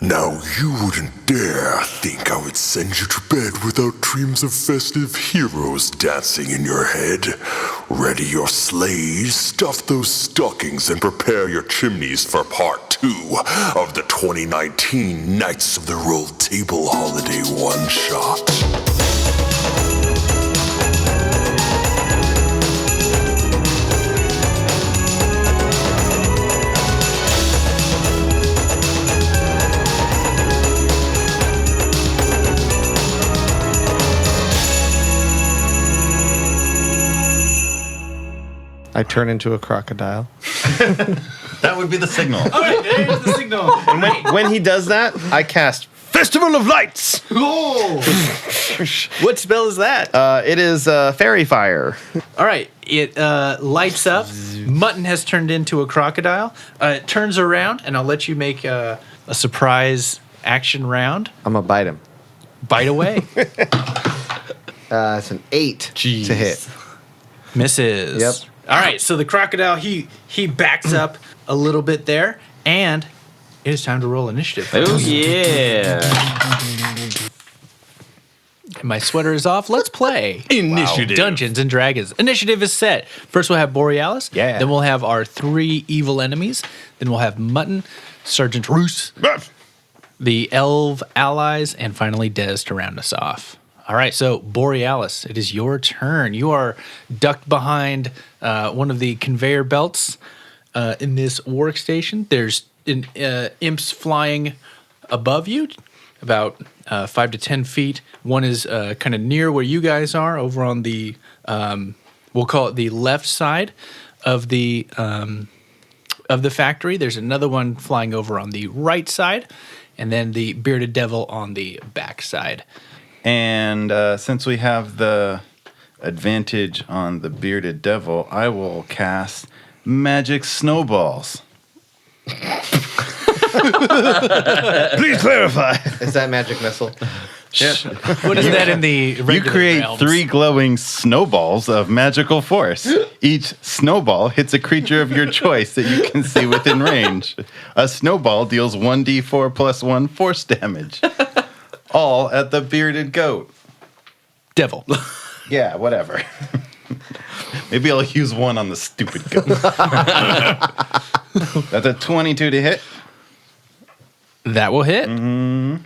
Now you wouldn't dare think I would send you to bed without dreams of festive heroes dancing in your head. Ready your sleighs, stuff those stockings, and prepare your chimneys for part 2 of the 2019 Knights of the Rolled Table Holiday One-Shot. I turn into a crocodile. That would be the signal. All right, there's the signal. And when he does that, I cast Festival of Lights. Oh. What spell is that? It is Fairy Fire. All right, it lights up. Mutton has turned into a crocodile. It turns around, and I'll let you make a surprise action round. I'm going to bite him. Bite away. It's an 8 to hit. Misses. Yep. All right, so the crocodile, he backs up a little bit there, and it is time to roll initiative. Oh, yeah. My sweater is off. Let's play. Initiative. Dungeons and Dragons. Initiative is set. First we'll have Borealis. Yeah. Then we'll have our 3 evil enemies. Then we'll have Mutton, Sergeant Roos, the elf allies, and finally Dez to round us off. All right, so Borealis, it is your turn. You are ducked behind one of the conveyor belts in this workstation. There's imps flying above you, about 5 to 10 feet. One is kind of near where you guys are, over on the, we'll call it the left side of the factory. There's another one flying over on the right side, and then the bearded devil on the back side. And since we have the advantage on the bearded devil, I will cast magic snowballs. Please clarify. Is that magic missile? What is that in the regular You create realms? 3 glowing snowballs of magical force. Each snowball hits a creature of your choice that you can see within range. A snowball deals 1d4 plus 1 force damage. All at the bearded goat. Devil. Yeah, whatever. Maybe I'll use one on the stupid goat. That's a 22 to hit. That will hit. 9.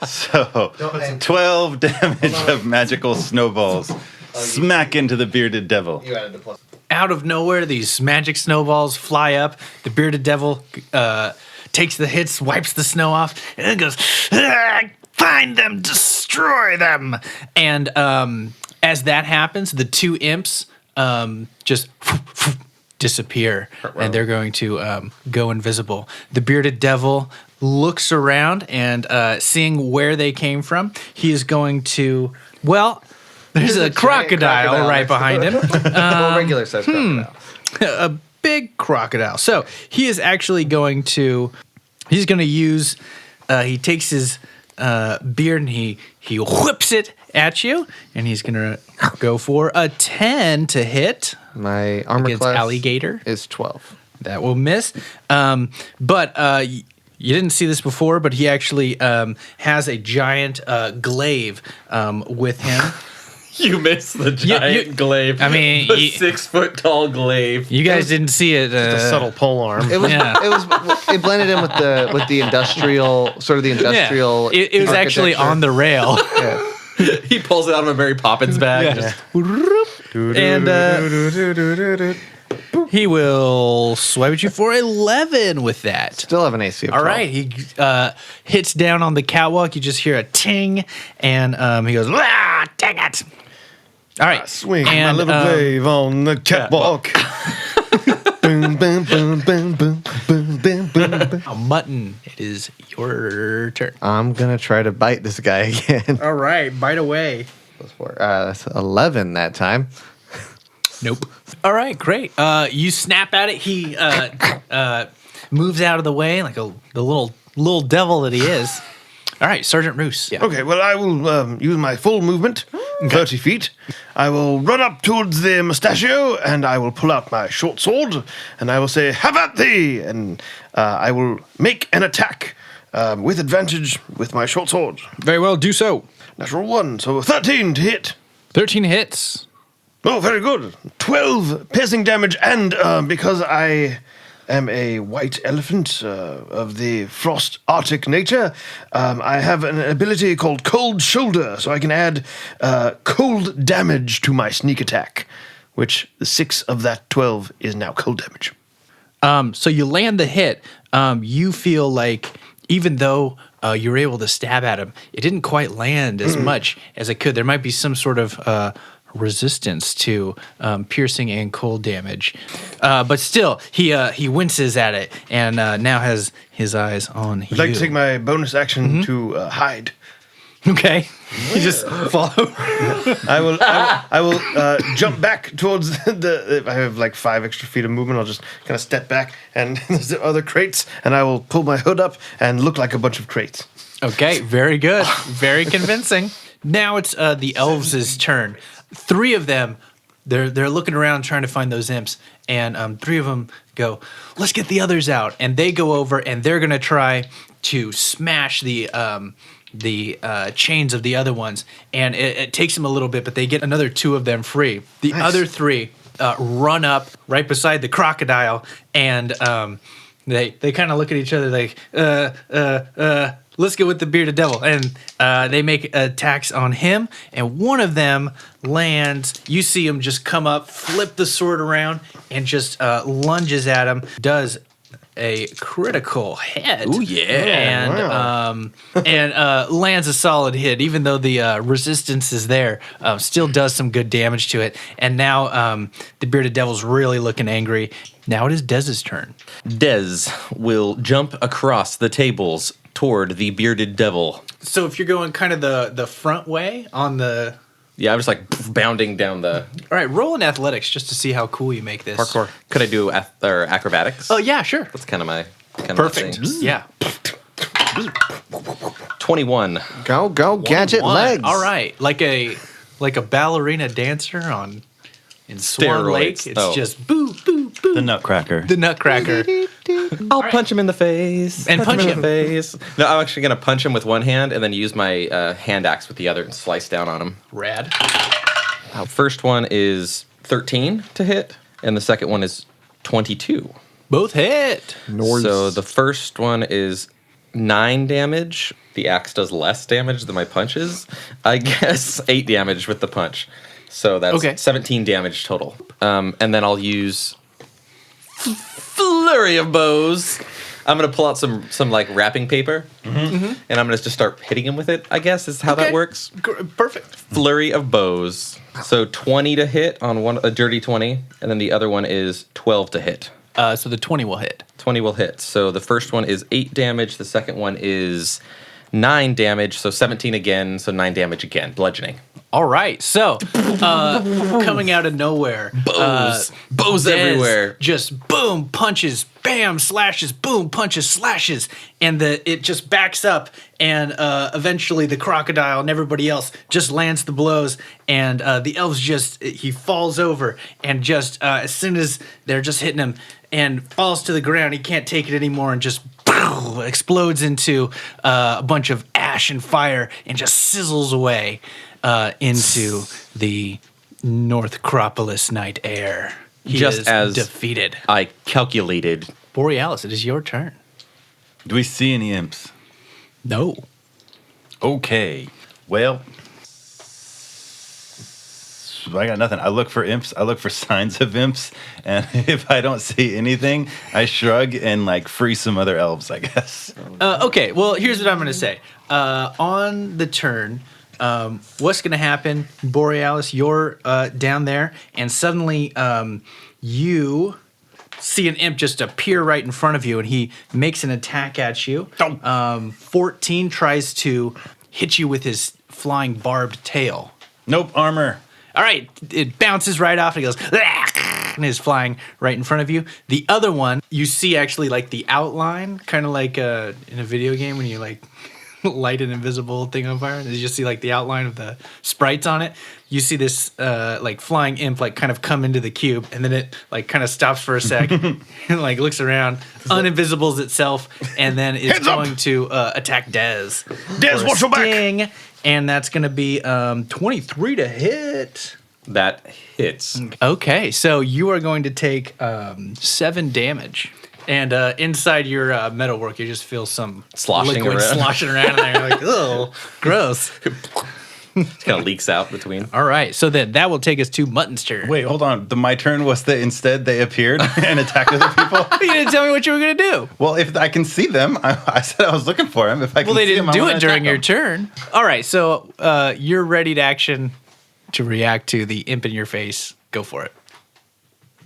So 12 damage of magical snowballs. Smack into the bearded devil. You added the plus. Out of nowhere, these magic snowballs fly up. The bearded devil takes the hits, wipes the snow off, and then goes, find them, destroy them. And as that happens, the 2 imps just disappear, and they're going to go invisible. The bearded devil looks around, and seeing where they came from, he is going to, well, there's a crocodile right behind him. Well, regular size crocodile. A big crocodile. So he is actually going to, he's going to use, he takes his beard and he whips it at you, and he's going to go for a 10 to hit. My armor against class alligator is 12. That will miss. But you didn't see this before, but he actually has a giant glaive with him. You missed the giant glaive. I mean, the 6 foot tall glaive. You guys didn't see it. Just a subtle pole arm. It was. Yeah. It blended in with the industrial sort of the industrial. Yeah. It was actually on the rail. Yeah. He pulls it out of a Mary Poppins bag. Yeah. And he will swipe at you for 11 with that. Still have an AC of 12. All right, he hits down on the catwalk. You just hear a ting, and he goes, "Ah, dang it!" All right, Swing and, my little glaive on the catwalk. Boom, boom, boom, boom, boom, boom, boom, boom. Mutton, it is your turn. I'm gonna try to bite this guy again. All right, bite away. That's 11 that time. Nope. All right, great. You snap at it. He moves out of the way like the little devil that he is. All right, Sergeant Roos. Yeah. Okay, well, I will use my full movement 30 feet. I will run up towards the mustachio, and I will pull out my short sword, and I will say, "Have at thee!" And I will make an attack with advantage with my short sword. Very well, do so. Natural 1, so 13 to hit. 13 hits. Oh, very good. 12 piercing damage, and because I am a white elephant of the frost Arctic nature, I have an ability called Cold Shoulder, so I can add cold damage to my sneak attack, which the 6 of that 12 is now cold damage. So you land the hit. You feel like even though you were able to stab at him, it didn't quite land as much as it could. There might be some sort of resistance to piercing and cold damage, but still, he winces at it and now has his eyes on you. I'd like to take my bonus action to hide. Okay, you just follow. I will jump back towards if I have like 5 extra feet of movement, I'll just kind of step back, and there's the other crates, and I will pull my hood up and look like a bunch of crates. Okay, very good, very convincing. Now it's the elves' turn. 3 of them, they're looking around trying to find those imps, and 3 of them go, "Let's get the others out," and they go over and they're gonna try to smash the chains of the other ones, and it takes them a little bit, but they get another 2 of them free. The other 3 run up right beside the crocodile, and they kind of look at each other like, let's go with the bearded devil, and they make attacks on him, and one of them lands. You see him just come up, flip the sword around, and just lunges at him. Does a critical hit. Ooh, yeah. And lands a solid hit, even though the resistance is there. Still does some good damage to it. And now the bearded devil's really looking angry. Now it is Dez's turn. Dez will jump across the tables toward the bearded devil. So if you're going kind of the front way on the... Yeah, I'm just like bounding down the All right, roll in athletics just to see how cool you make this. parkour. Could I do acrobatics? Oh, yeah, sure. That's kind of my Perfect. thing. Yeah. 21. Go, gadget One. legs. All right, like a ballerina dancer in Swan Steroids. Lake. It's Oh. just boo, boo, boo. The Nutcracker. The Nutcracker. I'll punch him in the face. And punch in the face. No, I'm actually going to punch him with one hand and then use my hand axe with the other and slice down on him. Rad. First one is 13 to hit, and the second one is 22. Both hit. So the first one is 9 damage. The axe does less damage than my punches. I guess 8 damage with the punch. So that's Okay. 17 damage total. And then I'll use Flurry of Bows. I'm going to pull out some like wrapping paper, and I'm going to just start hitting him with it, I guess is how that Okay. works. Perfect. Flurry of Bows. So 20 to hit on one, a dirty 20, and then the other one is 12 to hit. So the 20 will hit. 20 will hit. So the first one is 8 damage. The second one is 9 damage. So 17 again. So 9 damage again. Bludgeoning. All right. So coming out of nowhere, Bows. Bows Dez everywhere. Just boom, punches, bam, slashes, boom, punches, slashes, and it just backs up, and eventually the crocodile and everybody else just lands the blows, and the elves he falls over, and just as soon as they're just hitting him, and falls to the ground, he can't take it anymore, and just explodes into a bunch of ash and fire, and just sizzles away into the Northcropolis night air. He Just is as- defeated. I calculated. Borealis, it is your turn. Do we see any imps? No. Okay. Well, I got nothing. I look for imps. I look for signs of imps. And if I don't see anything, I shrug and like free some other elves, I guess. Okay, well, here's what I'm going to say. On the turn, what's going to happen, Borealis, you're down there, and suddenly you see an imp just appear right in front of you, and he makes an attack at you. 14 tries to hit you with his flying barbed tail. Nope, armor. All right, it bounces right off, and he goes, and is flying right in front of you. The other one, you see actually like the outline, kind of like in a video game when you like light an invisible thing on fire. And you just see like the outline of the sprites on it. You see this like flying imp like kind of come into the cube, and then it like kind of stops for a sec and like looks around, uninvisibles itself, and then is going to attack Dez. Dez, watch your back. Sting, and that's going to be 23 to hit. That hits. Okay, so you are going to take 7 damage. And inside your metalwork, you just feel some Sloshing liquid around. sloshing around in there. You're like, oh, gross. It kind of leaks out between. All right, so then that will take us to Mutton's turn. Wait, hold on. My turn was that instead they appeared and attacked other people. You didn't tell me what you were going to do. Well, if I can see them, I said I was looking for them. If I can Well, they see didn't them, I do wanna it during attack your them. turn. All right, so you're ready to action to react to the imp in your face. Go for it.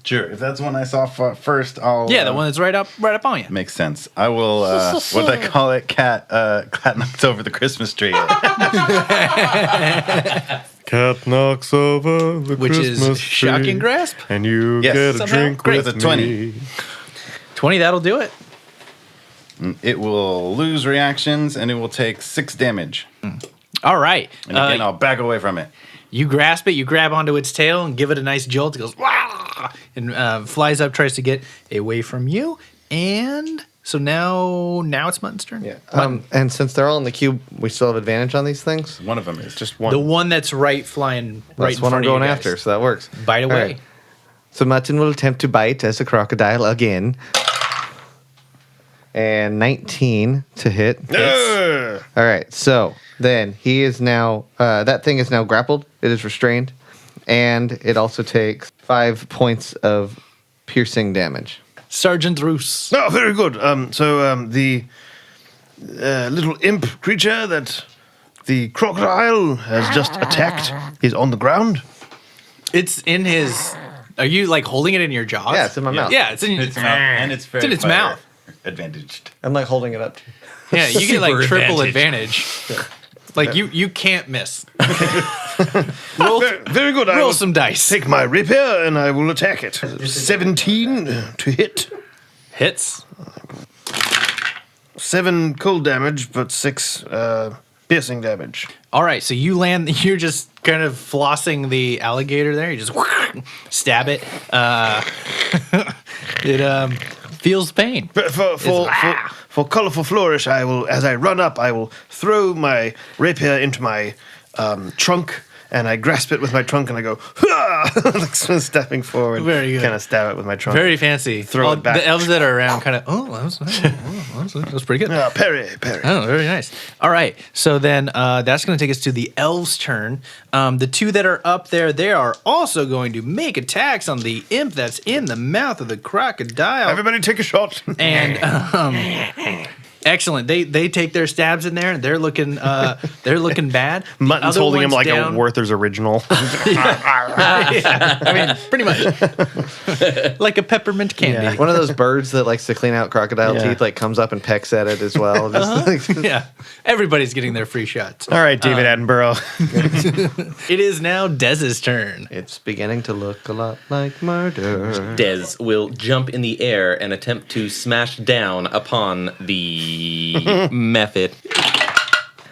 Sure. If that's one I saw first, I'll. Yeah, the one that's right up on you. Makes sense. I will. What did I call it? Cat knocks over the Christmas tree. Cat knocks over the Which Christmas is shocking tree, grasp. and you Yes. get a Somehow. drink Great. with With a 20. me. 20, that'll do it. It will lose reactions and it will take 6 damage. All right. And again, I'll back away from it. You grasp it, you grab onto its tail and give it a nice jolt. It goes, wah! And flies up, tries to get away from you. And so now it's Mutton's turn. Yeah. And since they're all in the cube, we still have advantage on these things. One of them is Just one. The one that's flying right That's in what I'm front of going you guys. after, so that works. Bite away. All right. So Mutton will attempt to bite as a crocodile again. And 19 to hit. All right, so then he is now, that thing is now grappled. It is restrained. And it also takes 5 points of piercing damage. Sergeant Roos. Oh, very good. The little imp creature that the crocodile has just attacked is on the ground. It's in his. Are you like holding it in your jaws? Yeah, it's in my mouth. Yeah, it's in It's mouth, and it's in its mouth. Advantaged. I'm like holding it up. Yeah, you get like Super triple advantage. Like you can't miss. roll Very good. I roll will some dice. take my rapier and I will attack it. 17 to hit. Hits. 7 cold damage, but 6 piercing damage. All right, so you land. You're just kind of flossing the alligator there. You just stab it. It feels pain. For colorful flourish, I will, as I run up, I will throw my rapier into my trunk, and I grasp it with my trunk, and I go, like sort of stepping forward. Very good. Kind of stab it with my trunk. Very fancy. Throw it back. The elves that are around kind of. Oh, that was pretty good. Parry. Oh, very nice. All right. So then that's going to take us to the elves' turn. The two that are up there, they are also going to make attacks on the imp that's in the mouth of the crocodile. Everybody take a shot. And excellent. They take their stabs in there, and they're looking bad. The Mutton's other holding him one's like down. a Werther's original. Yeah, I mean, pretty much like a peppermint candy. One of those birds that likes to clean out crocodile Yeah. teeth, like comes up and pecks at it as well. Just like, Yeah, everybody's getting their free shots. All right, David Attenborough. It is now Dez's turn. it's beginning to look a lot like murder. Dez will jump in the air and attempt to smash down upon the method.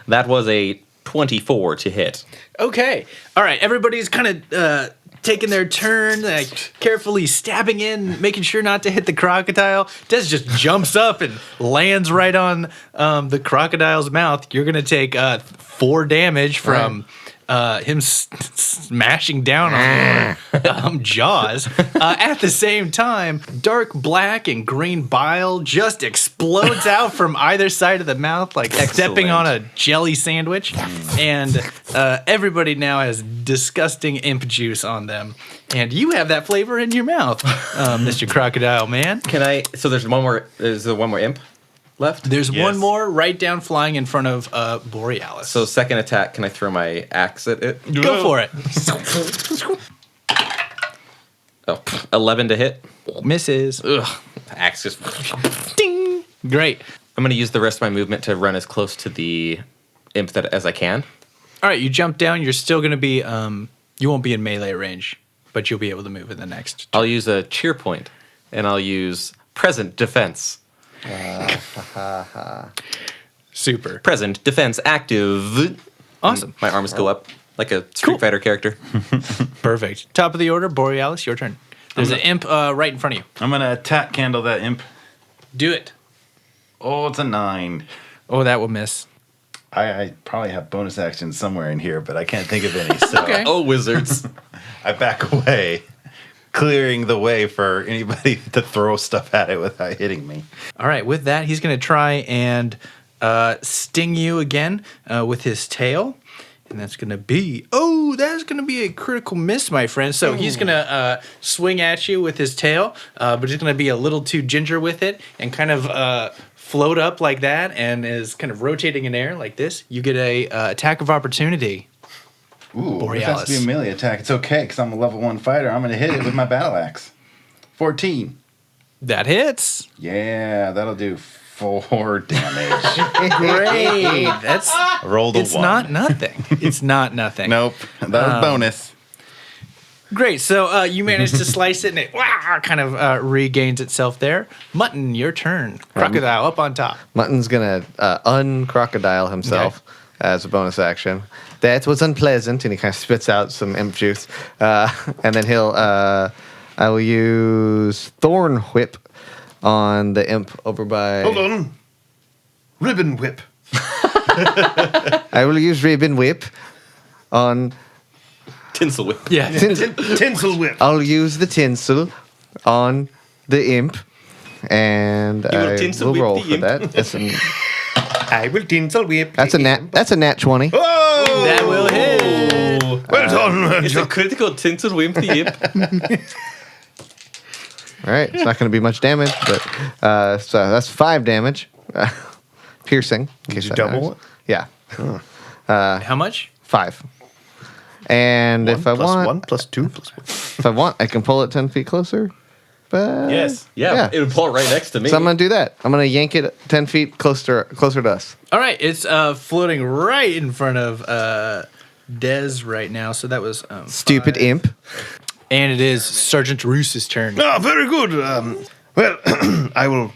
That was a 24 to hit. Okay. All right. Everybody's kind of taking their turn, like carefully stabbing in, making sure not to hit the crocodile. Des just jumps up and lands right on the crocodile's mouth. You're going to take 4 damage from him smashing down on your jaws. At the same time, dark black and green bile just explodes out from either side of the mouth, like stepping on a jelly sandwich. And everybody now has disgusting imp juice on them. And you have that flavor in your mouth, Mr. Crocodile Man. Can I? So there's one more. Is there one more imp left? There's Yes. one more right down flying in front of Borealis. So second attack. Can I throw my axe at it? go for it. Oh, 11 to hit. Misses. Ugh. Axe just. Ding. Great. I'm gonna use the rest of my movement to run as close to the imp as I can. All right, you jump down. You're still going to be, you won't be in melee range, but you'll be able to move in the next. I'll use a cheer point, and I'll use present defense. Super. Present. Defense active. Awesome. My arms go up like a Street Fighter character. Perfect. Top of the order, Borealis, your turn. There's an imp right in front of you. I'm gonna attack candle that imp. Do it. Oh, it's a 9. Oh, that will miss. I probably have bonus actions somewhere in here, but I can't think of any. So Okay. Oh, wizards. I back away, clearing the way for anybody to throw stuff at it without hitting me. All right, with that, he's going to try and sting you again with his tail. And that's going to be, that's going to be a critical miss, my friend. So he's going to swing at you with his tail, but he's going to be a little too ginger with it and kind of float up like that and is kind of rotating in air like this. You get a attack of opportunity. Ooh, Borealis. it has to be a melee attack. It's okay, because I'm a level 1 fighter. I'm going to hit it with my battle axe. 14. That hits. Yeah, that'll do 4 damage. Great. That's I rolled a 1. it's not nothing. It's not nothing. Nope, that was bonus. Great. So you managed to slice it, and it kind of regains itself there. Mutton, your turn. Crocodile up on top. Mutton's gonna uncrocodile himself as a bonus action. That was unpleasant, and he kind of spits out some imp juice. And then he'll. I will use Thorn Whip on the imp over by. Hold on. Ribbon whip. I will use Ribbon Whip on. Tinsel whip. Yeah. Tinsel whip. I'll use the tinsel on the imp, and will I tinsel will whip roll the for imp. that. I will tinsel whip. That's a nat 20. Oh! That will hit. Well done. It's a critical tinsel whip the imp. All right, it's not going to be much damage, but so that's 5 damage, piercing. in case you that double matters. it? Yeah, How much? 5. And if I Plus want, 1, plus 2, plus 1. if I want, I can pull it 10 feet closer. But Yes. Yeah, it would pull right next to me. So I'm going to do that. I'm going to yank it 10 feet closer to us. All right. It's floating right in front of Dez right now. So that was Stupid 5. imp. And it is Sergeant Roos's turn. Ah, very good. Well, I will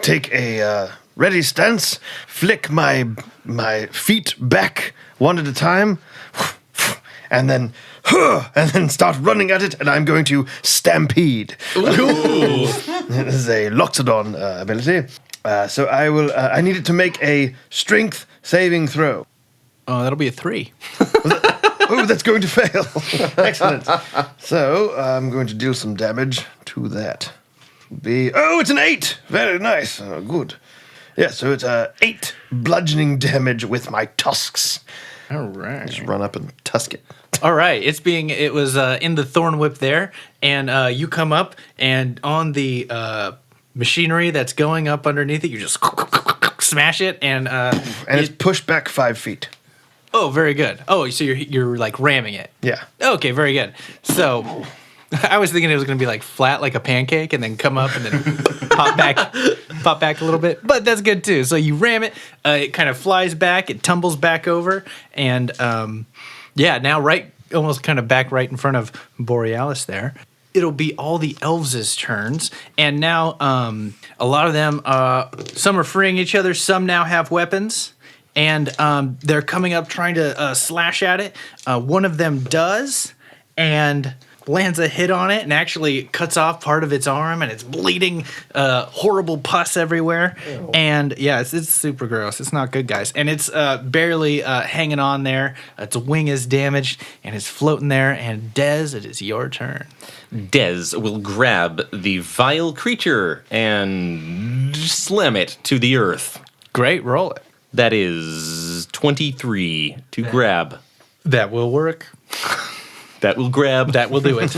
take a ready stance, flick my feet back one at a time, and then start running at it, and I'm going to stampede. This is a Loxodon ability. So I will. I need it to make a strength saving throw. Oh, that'll be a 3. Oh, that's going to fail. Excellent. So I'm going to deal some damage to that. It's an 8. Very nice. Good. Yeah, so it's 8 bludgeoning damage with my tusks. All right. Just run up and tusk it. All right. It was in the thorn whip there, and you come up, and on the machinery that's going up underneath it, you just smash it, and It's pushed back 5 feet. oh, very good. Oh, so you're like ramming it. Yeah. Okay, very good. So I was thinking it was going to be like flat like a pancake and then come up and then pop back a little bit. But that's good too. So you ram it, it kind of flies back, it tumbles back over, and now almost kind of back right in front of Borealis there. It'll be all the elves' turns, and now a lot of them, some are freeing each other, some now have weapons. And they're coming up trying to slash at it. One of them does, and lands a hit on it, and actually cuts off part of its arm, and it's bleeding, horrible pus everywhere. Ew. And yeah, it's super gross. It's not good, guys. And it's barely hanging on there. Its wing is damaged, and it's floating there. And Dez, it is your turn. Dez will grab the vile creature and slam it to the earth. Great, roll it. That is 23 to grab. That will work. That will grab. That will do it.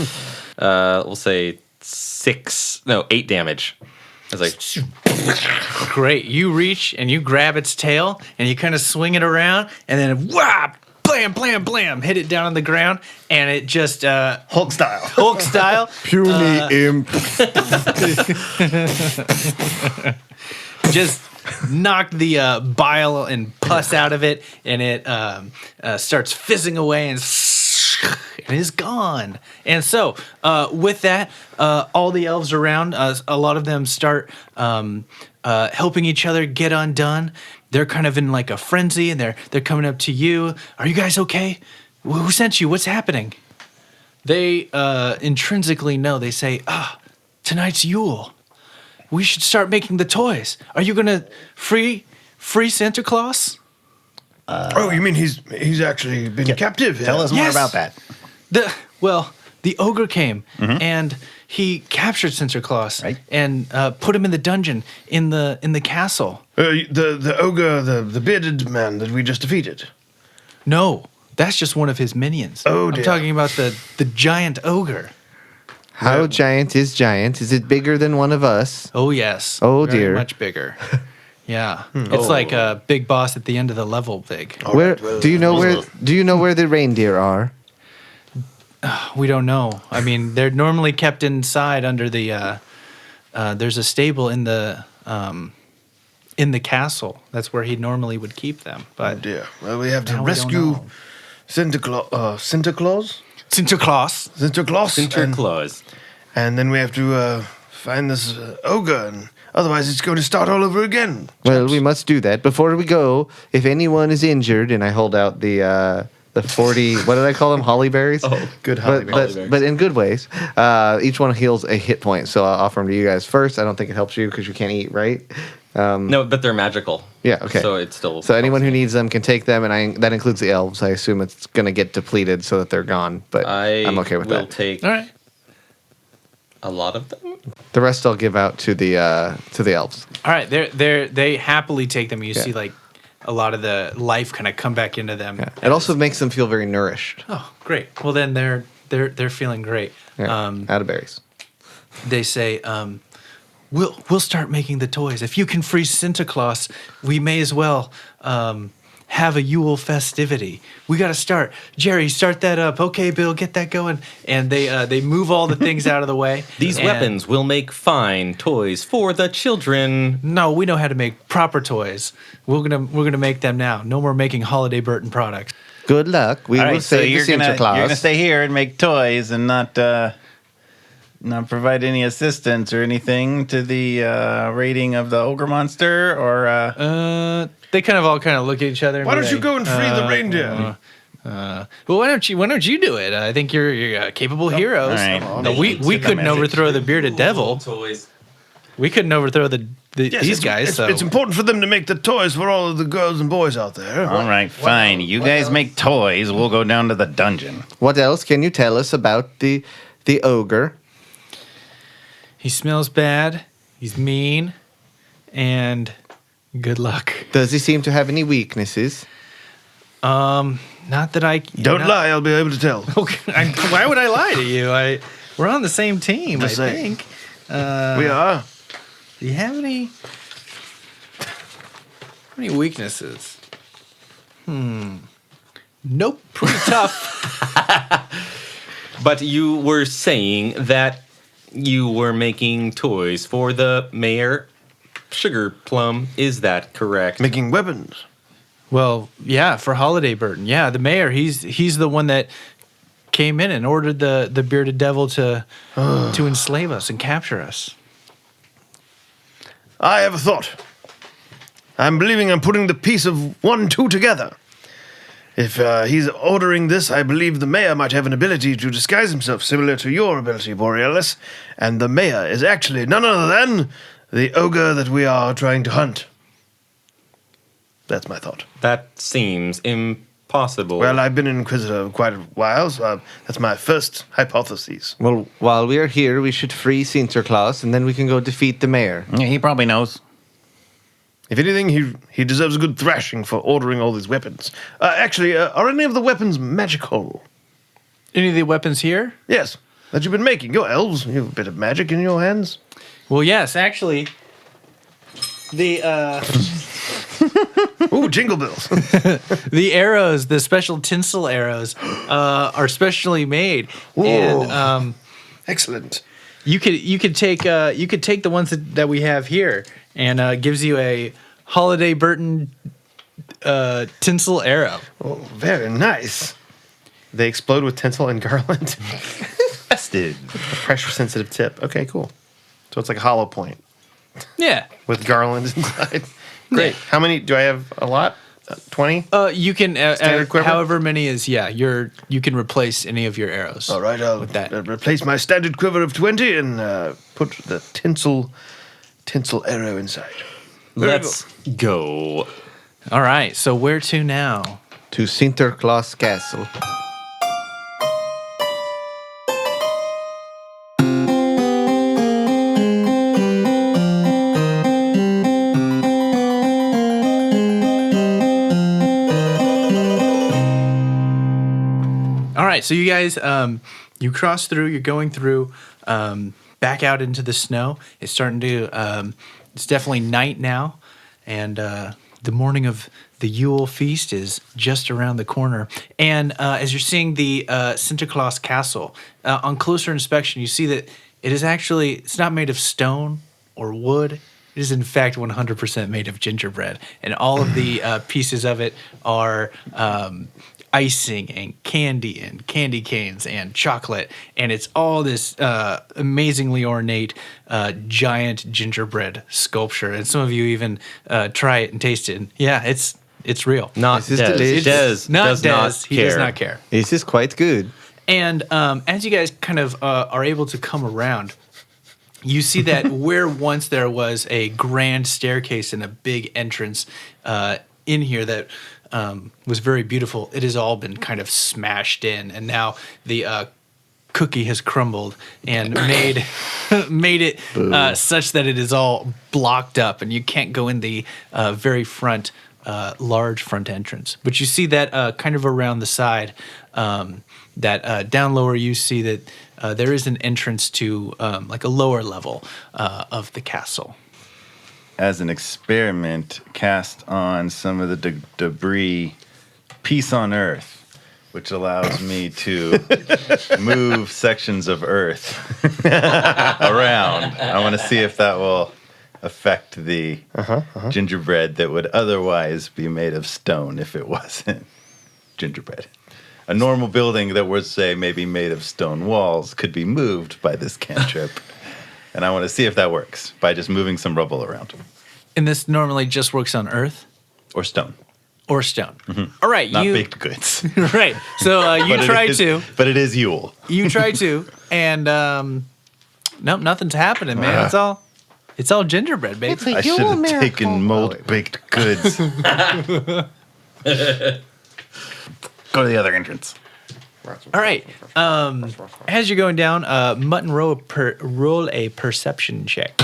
We'll say 8 damage. I was like, Great. You reach and you grab its tail and you kind of swing it around and then whap, blam, blam, blam, hit it down on the ground and it just Hulk style. Hulk style. Puny imp. Just knocked the bile and pus out of it, and it starts fizzing away and and is gone. And so, with that, all the elves around, a lot of them start helping each other get undone. They're kind of in like a frenzy, and they're coming up to you. Are you guys okay? Who sent you? What's happening? They intrinsically know. They say, tonight's Yule. We should start making the toys. Are you gonna free Sinterklaas? Oh, you mean he's actually been captive? Tell us more Yes. about that. The ogre came and he captured Sinterklaas Right. and put him in the dungeon in the castle. The ogre, the bearded man that we just defeated. No, that's just one of his minions. Oh, I'm dear. talking about the giant ogre. How giant is giant? Is it bigger than one of us? Oh yes. Oh, Very dear. much bigger. Yeah, it's like a big boss at the end of the level. Big. Where do you know where the reindeer are? We don't know. I mean, they're normally kept inside under the. There's a stable in the castle. That's where he normally would keep them. Oh But dear. Well, we have to Now we don't rescue know. Sinterklaas. Sinterklaas. Sinterklaas. Sinterklaas. And then we have to find this ogre, and otherwise it's going to start all over again. Well, we must do that. Before we go, if anyone is injured, and I hold out the 40, what did I call them? Holly berries? Oh, good holly berries. But in good ways. Each one heals a hit point, so I'll offer them to you guys first. I don't think it helps you because you can't eat, right? No, but they're magical. Yeah, okay. So it's still. So anyone who needs them can take them, and that includes the elves. I assume it's going to get depleted so that they're gone, but I'm okay with will that. take All right. a lot of them. The rest I'll give out to the elves. All right. They happily take them. You see like a lot of the life kind of come back into them. Yeah. It also makes them feel very nourished. Oh, great. Well, then they're feeling great. Yeah, out of berries. They say, we'll start making the toys. If you can free Sinterklaas, we may as well have a Yule festivity. We got to start. Jerry, start that up. Okay, Bill, get that going. And they move all the things out of the way. These And- weapons will make fine toys for the children. No, we know how to make proper toys. We're gonna make them now. No more making Holiday Burton products. Good luck. We All will right, so save you're the gonna Sinterklaas. stay here and make toys and not provide any assistance or anything to the raiding of the ogre monster, or They kind of look at each other. And Why be don't you like, go and free the reindeer? well, why don't you do it? I think you're capable heroes. all right. No, we couldn't overthrow the bearded devil. Toys. We couldn't overthrow Yes, these guys. So It's important for them to make the toys for all of the girls and boys out there. all right, fine. You guys make toys. We'll go down to the dungeon. What else can you tell us about the ogre? he smells bad. He's mean, and good luck. Does he seem to have any weaknesses? Not that I Don't lie, I'll be able to tell. Okay, why would I lie to you? We're on the same team. Just I saying. think. We are. Do you have any weaknesses? Nope. Pretty tough. But you were saying that you were making toys for the Mayor Sugar Plum. Is that correct? Making weapons. Well, yeah, for Holiday Burton. Yeah, the mayor, he's the one that came in and ordered the bearded devil to enslave us and capture us. I have a thought. I'm believing I'm putting the piece of 1 and 2 together. If he's ordering this, I believe the mayor might have an ability to disguise himself, similar to your ability, Borealis. And the mayor is actually none other than the ogre that we are trying to hunt. That's my thought. That seems impossible. Well, I've been an Inquisitor quite a while, so that's my first hypothesis. Well, while we are here, we should free Sinterklaas, and then we can go defeat the mayor. Yeah, he probably knows. If anything, he deserves a good thrashing for ordering all these weapons. Actually, are any of the weapons magical? Any of the weapons here? Yes, that you've been making. You're elves. You have a bit of magic in your hands. Well, yes, actually. The Ooh, jingle bells. the arrows, the special tinsel arrows, are specially made. And Excellent. you could take the ones that we have here, and gives you a Holiday Burton tinsel arrow. Oh, very nice. They explode with tinsel and garland. Bested. Pressure sensitive tip. Okay, cool. So it's like a hollow point Yeah. with garland inside. Great. How many do I have? A lot? 20? You can Standard quiver? however many is you can replace any of your arrows. All right, I'll with that. replace my standard quiver of 20 and put the tinsel arrow inside. Let's go. All right. So where to now? To Sinterklaas Castle. All right, so you guys, you cross through. You're going through, back out into the snow. It's starting to. It's definitely night now, and the morning of the Yule feast is just around the corner. And as you're seeing the Sinterklaas Castle, on closer inspection, you see that it is actually it's not made of stone or wood. It is in fact 100% made of gingerbread, and all of the pieces of it are. Icing and candy canes and chocolate, and it's all this amazingly ornate giant gingerbread sculpture. And some of you even try it and taste it. And yeah, it's real. Not This is Des. delicious. Des Not does Des. not He care. does not care. This is quite good. And as you guys kind of are able to come around, you see that where once there was a grand staircase and a big entrance in here that was very beautiful, it has all been kind of smashed in, and now the cookie has crumbled and made it such that it is all blocked up, and you can't go in the very front, large front entrance. But you see that kind of around the side, that down lower you see that there is an entrance to like a lower level of the castle. As an experiment, cast on some of the debris Peace on Earth, which allows me to move sections of Earth around. I want to see if that will affect the gingerbread that would otherwise be made of stone if it wasn't gingerbread. A normal building that was, say, maybe made of stone walls could be moved by this cantrip. And I want to see if that works by just moving some rubble around. And this normally just works on earth Or stone. or stone. All right, Not you baked goods. right. So you But it try is- to. But it is Yule. You try to, and nope, nothing's happening, man. It's all gingerbread, baby. I should have taken mold baked goods. Go to the other entrance. All right. As you're going down, Mutton, roll a perception check.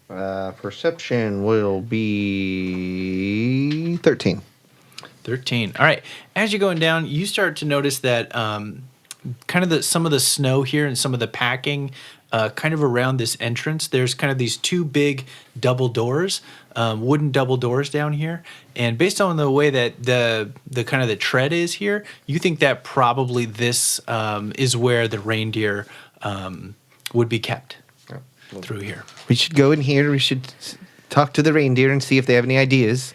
Perception will be 13. 13. All right. As you're going down, you start to notice that kind of some of the snow here and some of the packing kind of around this entrance, there's kind of these two big double doors, wooden double doors down here. And based on the way that the kind of the tread is here, you think that probably this is where the reindeer would be kept through here. We should go in here. We should talk to the reindeer and see if they have any ideas.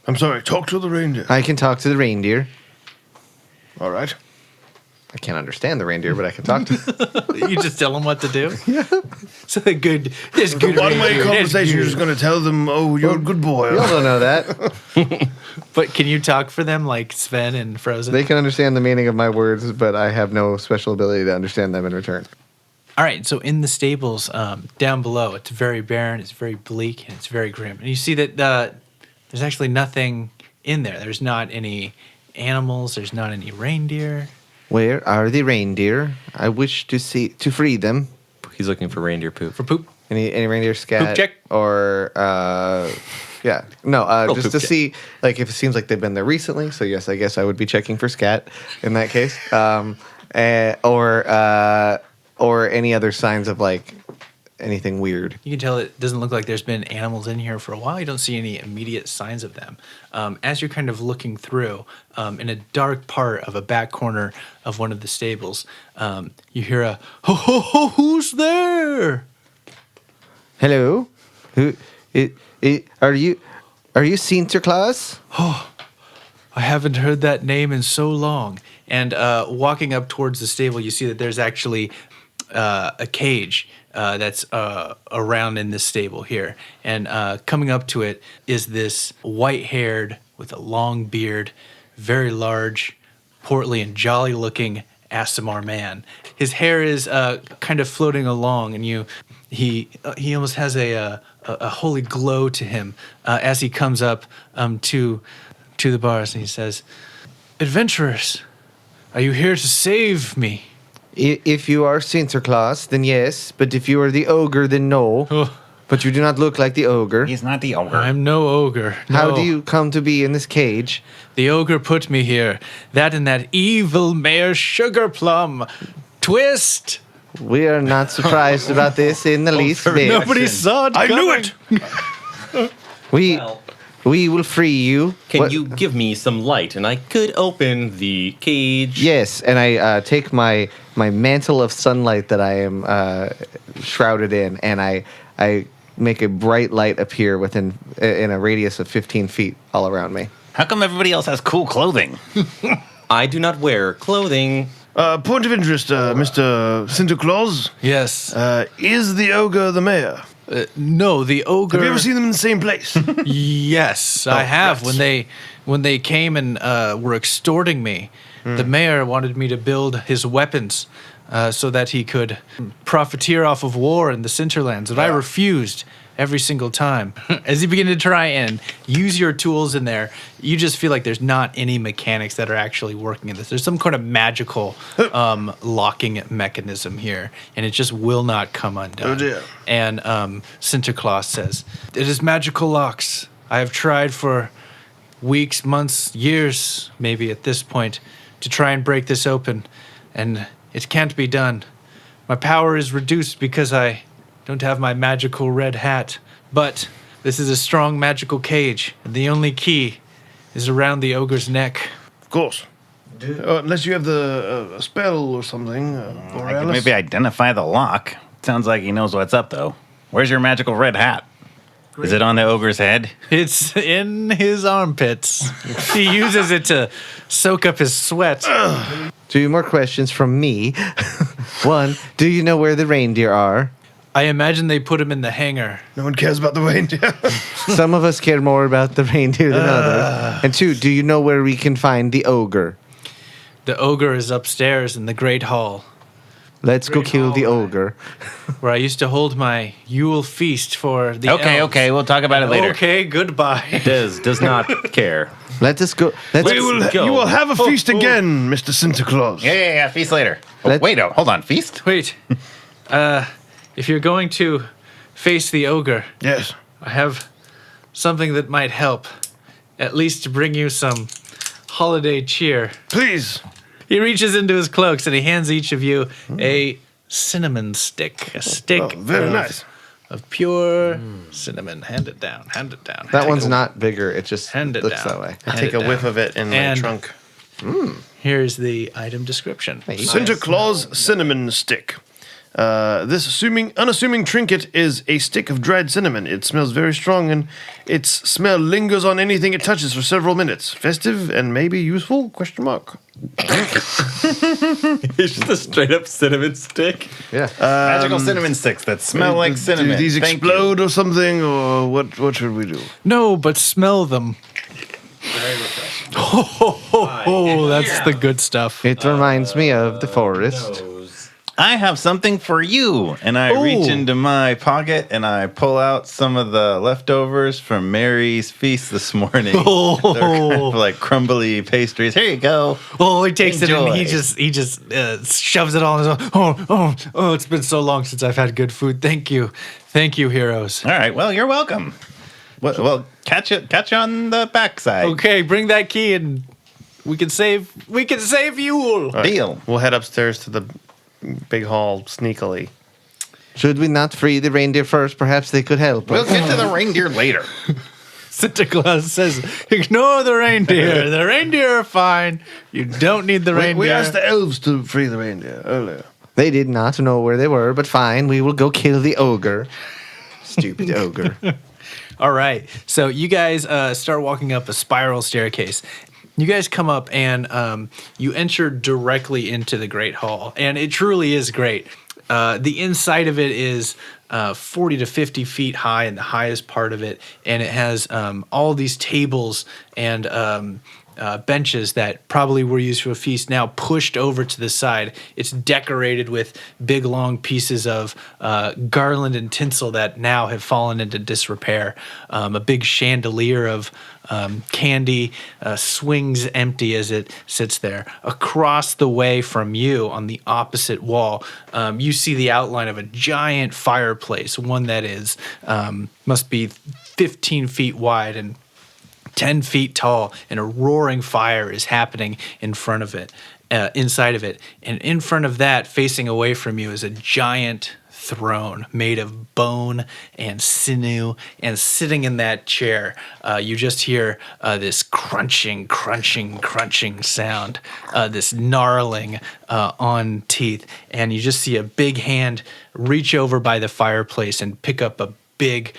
I'm sorry, talk to the reindeer. I can talk to the reindeer. All right. I can't understand the reindeer, but I can talk to them. You just tell them what to do? Yeah. So there's good One-way reindeer. conversation, you're just going to tell them, oh, you're a good boy. Y'all don't know that. But can you talk for them like Sven and Frozen? They can understand the meaning of my words, but I have no special ability to understand them in return. All right, so in the stables down below, it's very barren, it's very bleak, and it's very grim. And you see that there's actually nothing in there. There's not any animals. There's not any reindeer. Where are the reindeer? I wish to free them. He's looking for reindeer poop. For poop. Any reindeer scat? Poop check? Or yeah, no, just poop to check. see like if it seems like they've been there recently. So yes, I guess I would be checking for scat in that case. Or any other signs of like anything weird. You can tell it doesn't look like there's been animals in here for a while. You don't see any immediate signs of them. As you're kind of looking through, in a dark part of a back corner of one of the stables, you hear a ho ho ho, who's there? Hello, are you Sinterklaas? I haven't heard that name in so long. And walking up towards the stable, you see that there's actually a cage that's around in this stable here. And coming up to it is this white-haired, with a long beard, very large, portly and jolly-looking Aasimar man. His hair is kind of floating along, and he almost has a holy glow to him as he comes up to the bars, and he says, "Adventurers, are you here to save me?" If you are Sinterklaas, then yes. But if you are the ogre, then no. Oh. But you do not look like the ogre. He's not the ogre. I'm no ogre. How no. do you come to be in this cage? The ogre put me here. That and that evil Mayor Sugar Plum. Twist! We are not surprised about this in the least bit. Nobody saw it I knew coming. it. We will free you. Can What- you give me some light and I could open the cage? Yes, and I take my mantle of sunlight that I am shrouded in, and I make a bright light appear in a radius of 15 feet all around me. How come everybody else has cool clothing? I do not wear clothing. Point of interest, Mr. Sinterklaas. Yes. Is the ogre the mayor? No, the ogre. Have you ever seen them in the same place? Yes, I have. right. When they came and were extorting me, the mayor wanted me to build his weapons so that he could profiteer off of war in the Sinterlands, and I refused every single time. As you begin to try and use your tools in there, you just feel like there's not any mechanics that are actually working in this. There's some kind of magical locking mechanism here, and it just will not come undone. Oh, dear. And Sinterklaas says, "It is magical locks. I have tried for weeks, months, years, maybe at this point, to try and break this open, and it can't be done. My power is reduced because I don't have my magical red hat, but this is a strong magical cage, and the only key is around the ogre's neck." Of course. Unless you have a spell or something. Or I can maybe identify the lock. Sounds like he knows what's up, though. Where's your magical red hat? Is it on the ogre's head? It's in his armpits. He uses it to soak up his sweat. 2 more questions from me. 1, do you know where the reindeer are? I imagine they put him in the hangar. No one cares about the reindeer. Some of us care more about the reindeer than others. And 2, do you know where we can find the ogre? The ogre is upstairs in the Great Hall, Let's go kill the ogre. where I used to hold my Yule feast for the Okay, elves. okay, we'll talk about it later. Okay, goodbye. Does not care. Let us go. You will have a feast again, Mr. Sinterklaas. Yeah, feast later. Oh, Let's- wait, hold on, feast? Wait, if you're going to face the ogre, Yes. I have something that might help, at least to bring you some holiday cheer. Please. He reaches into his cloaks and he hands each of you a cinnamon stick. A stick Oh, very of, nice. of pure cinnamon. Hand it down. Hand it down. That one's not bigger. It just Hand it looks down. that way. I Hand take it a whiff down. of it in my And- trunk. Here's the item description. Sinterklaas cinnamon stick. This unassuming trinket is a stick of dried cinnamon. It smells very strong, and its smell lingers on anything it touches for several minutes. Festive and maybe useful? Question mark. It's just a straight up cinnamon stick. Yeah. Magical cinnamon sticks that smell like cinnamon. Do these Thank you. explode or something, or what should we do? No, but smell them. Oh, that's the good stuff. It reminds me of the forest. I have something for you. And I reach into my pocket and I pull out some of the leftovers from Mary's feast this morning. They're kind of like crumbly pastries. Here you go. Oh, he takes it and Enjoy. he just shoves it all in his own. Oh, it's been so long since I've had good food. Thank you, heroes. All right. Well, you're welcome. Well, catch you on the backside. Okay, bring that key and we can save Yule. Deal. We'll head upstairs to the big hall sneakily. Should we not free the reindeer first? Perhaps they could help. We'll get to the reindeer later. Sinterklaas says, "Ignore the reindeer. The reindeer are fine. You don't need the reindeer." We asked the elves to free the reindeer earlier. They did not know where they were, but fine. We will go kill the ogre. Stupid ogre. All right. So you guys start walking up a spiral staircase. You guys come up and you enter directly into the Great Hall, and it truly is great. The inside of it is 40 to 50 feet high in the highest part of it, and it has all these tables and benches that probably were used for a feast now pushed over to the side. It's decorated with big long pieces of garland and tinsel that now have fallen into disrepair. A big chandelier of candy swings empty as it sits there. Across the way from you on the opposite wall, you see the outline of a giant fireplace, one that is must be 15 feet wide and 10 feet tall, and a roaring fire is happening in front of it, inside of it. And in front of that, facing away from you, is a giant throne made of bone and sinew. And sitting in that chair, you just hear this crunching sound, this gnarling on teeth. And you just see a big hand reach over by the fireplace and pick up a big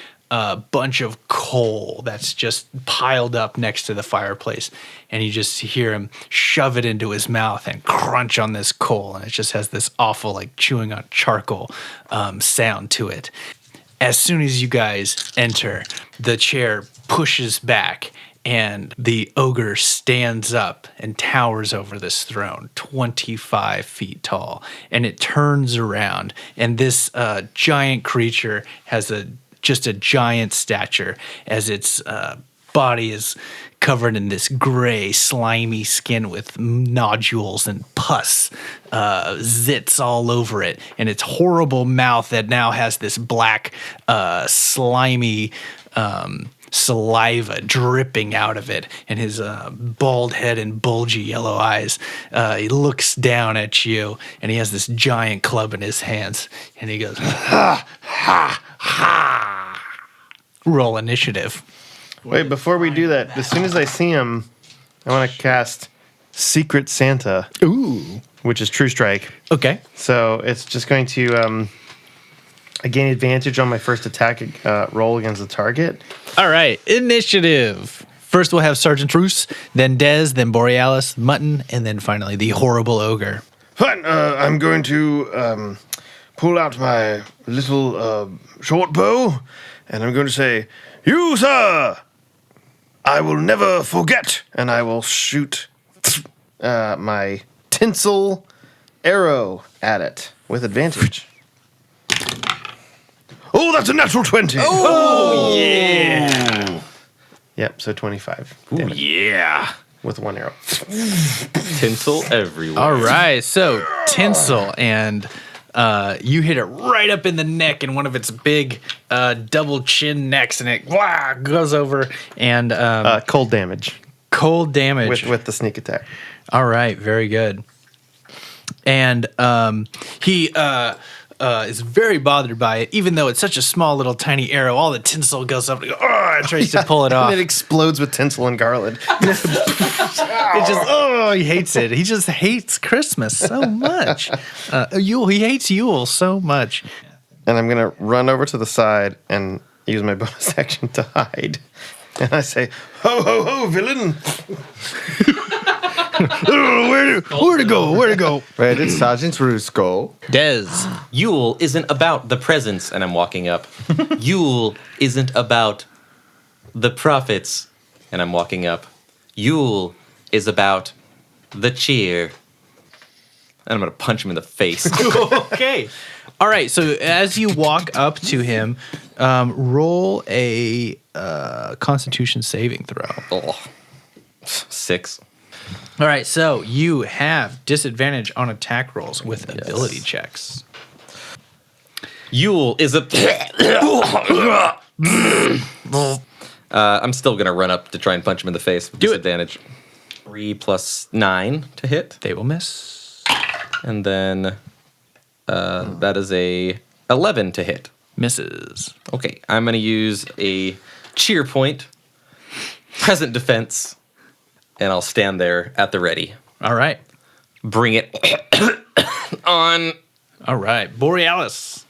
bunch of coal that's just piled up next to the fireplace, and you just hear him shove it into his mouth and crunch on this coal, and it just has this awful, like chewing on charcoal sound to it. As soon as you guys enter, the chair pushes back, and the ogre stands up and towers over this throne, 25 feet tall, and it turns around, and this giant creature has just a giant stature, as its body is covered in this gray, slimy skin with nodules and pus, zits all over it, and its horrible mouth that now has this black, slimy saliva dripping out of it, and his bald head and bulgy yellow eyes. He looks down at you, and he has this giant club in his hands, and he goes, ha, ha, ha. Roll initiative. Wait, before we do that, as soon as I see him, I want to cast Secret Santa. Ooh. Which is True Strike. Okay. So it's just going to I gain advantage on my first attack roll against the target. All right. Initiative. First we'll have Sergeant Roos, then Dez, then Borealis, Mutton, and then finally the horrible ogre. Fine. I'm going to pull out my little short bow, and I'm going to say, "You, sir, I will never forget," and I will shoot my tinsel arrow at it with advantage. Oh, that's a natural 20. Oh, yeah. Yep, so 25. Ooh, yeah. With one arrow. Tinsel everywhere. All right. So tinsel, and you hit it right up in the neck in one of its big double chin necks, and it goes over and cold damage. Cold damage With the sneak attack. All right, very good. And he is very bothered by it, even though it's such a small little tiny arrow. All the tinsel goes up and tries to pull it off. And it explodes with tinsel and garland. It just he hates it. He just hates Christmas so much. He hates Yule so much. And I'm gonna run over to the side and use my bonus action to hide. And I say, "Ho ho ho, villain!" Where to go? Where to go? Where did Sergeant Roos go? Dez. Yule isn't about the presents, and I'm walking up. Yule isn't about the profits, and I'm walking up. Yule is about the cheer. And I'm going to punch him in the face. Okay. All right. So as you walk up to him, roll a Constitution saving throw. Oh, 6. All right. So you have disadvantage on attack rolls with ability checks. Yule is a... I'm still going to run up to try and punch him in the face with disadvantage. 3 plus 9 to hit. They will miss. And then that is a 11 to hit. Misses. Okay, I'm going to use a cheer point, present defense, and I'll stand there at the ready. All right. Bring it on. All right. Borealis.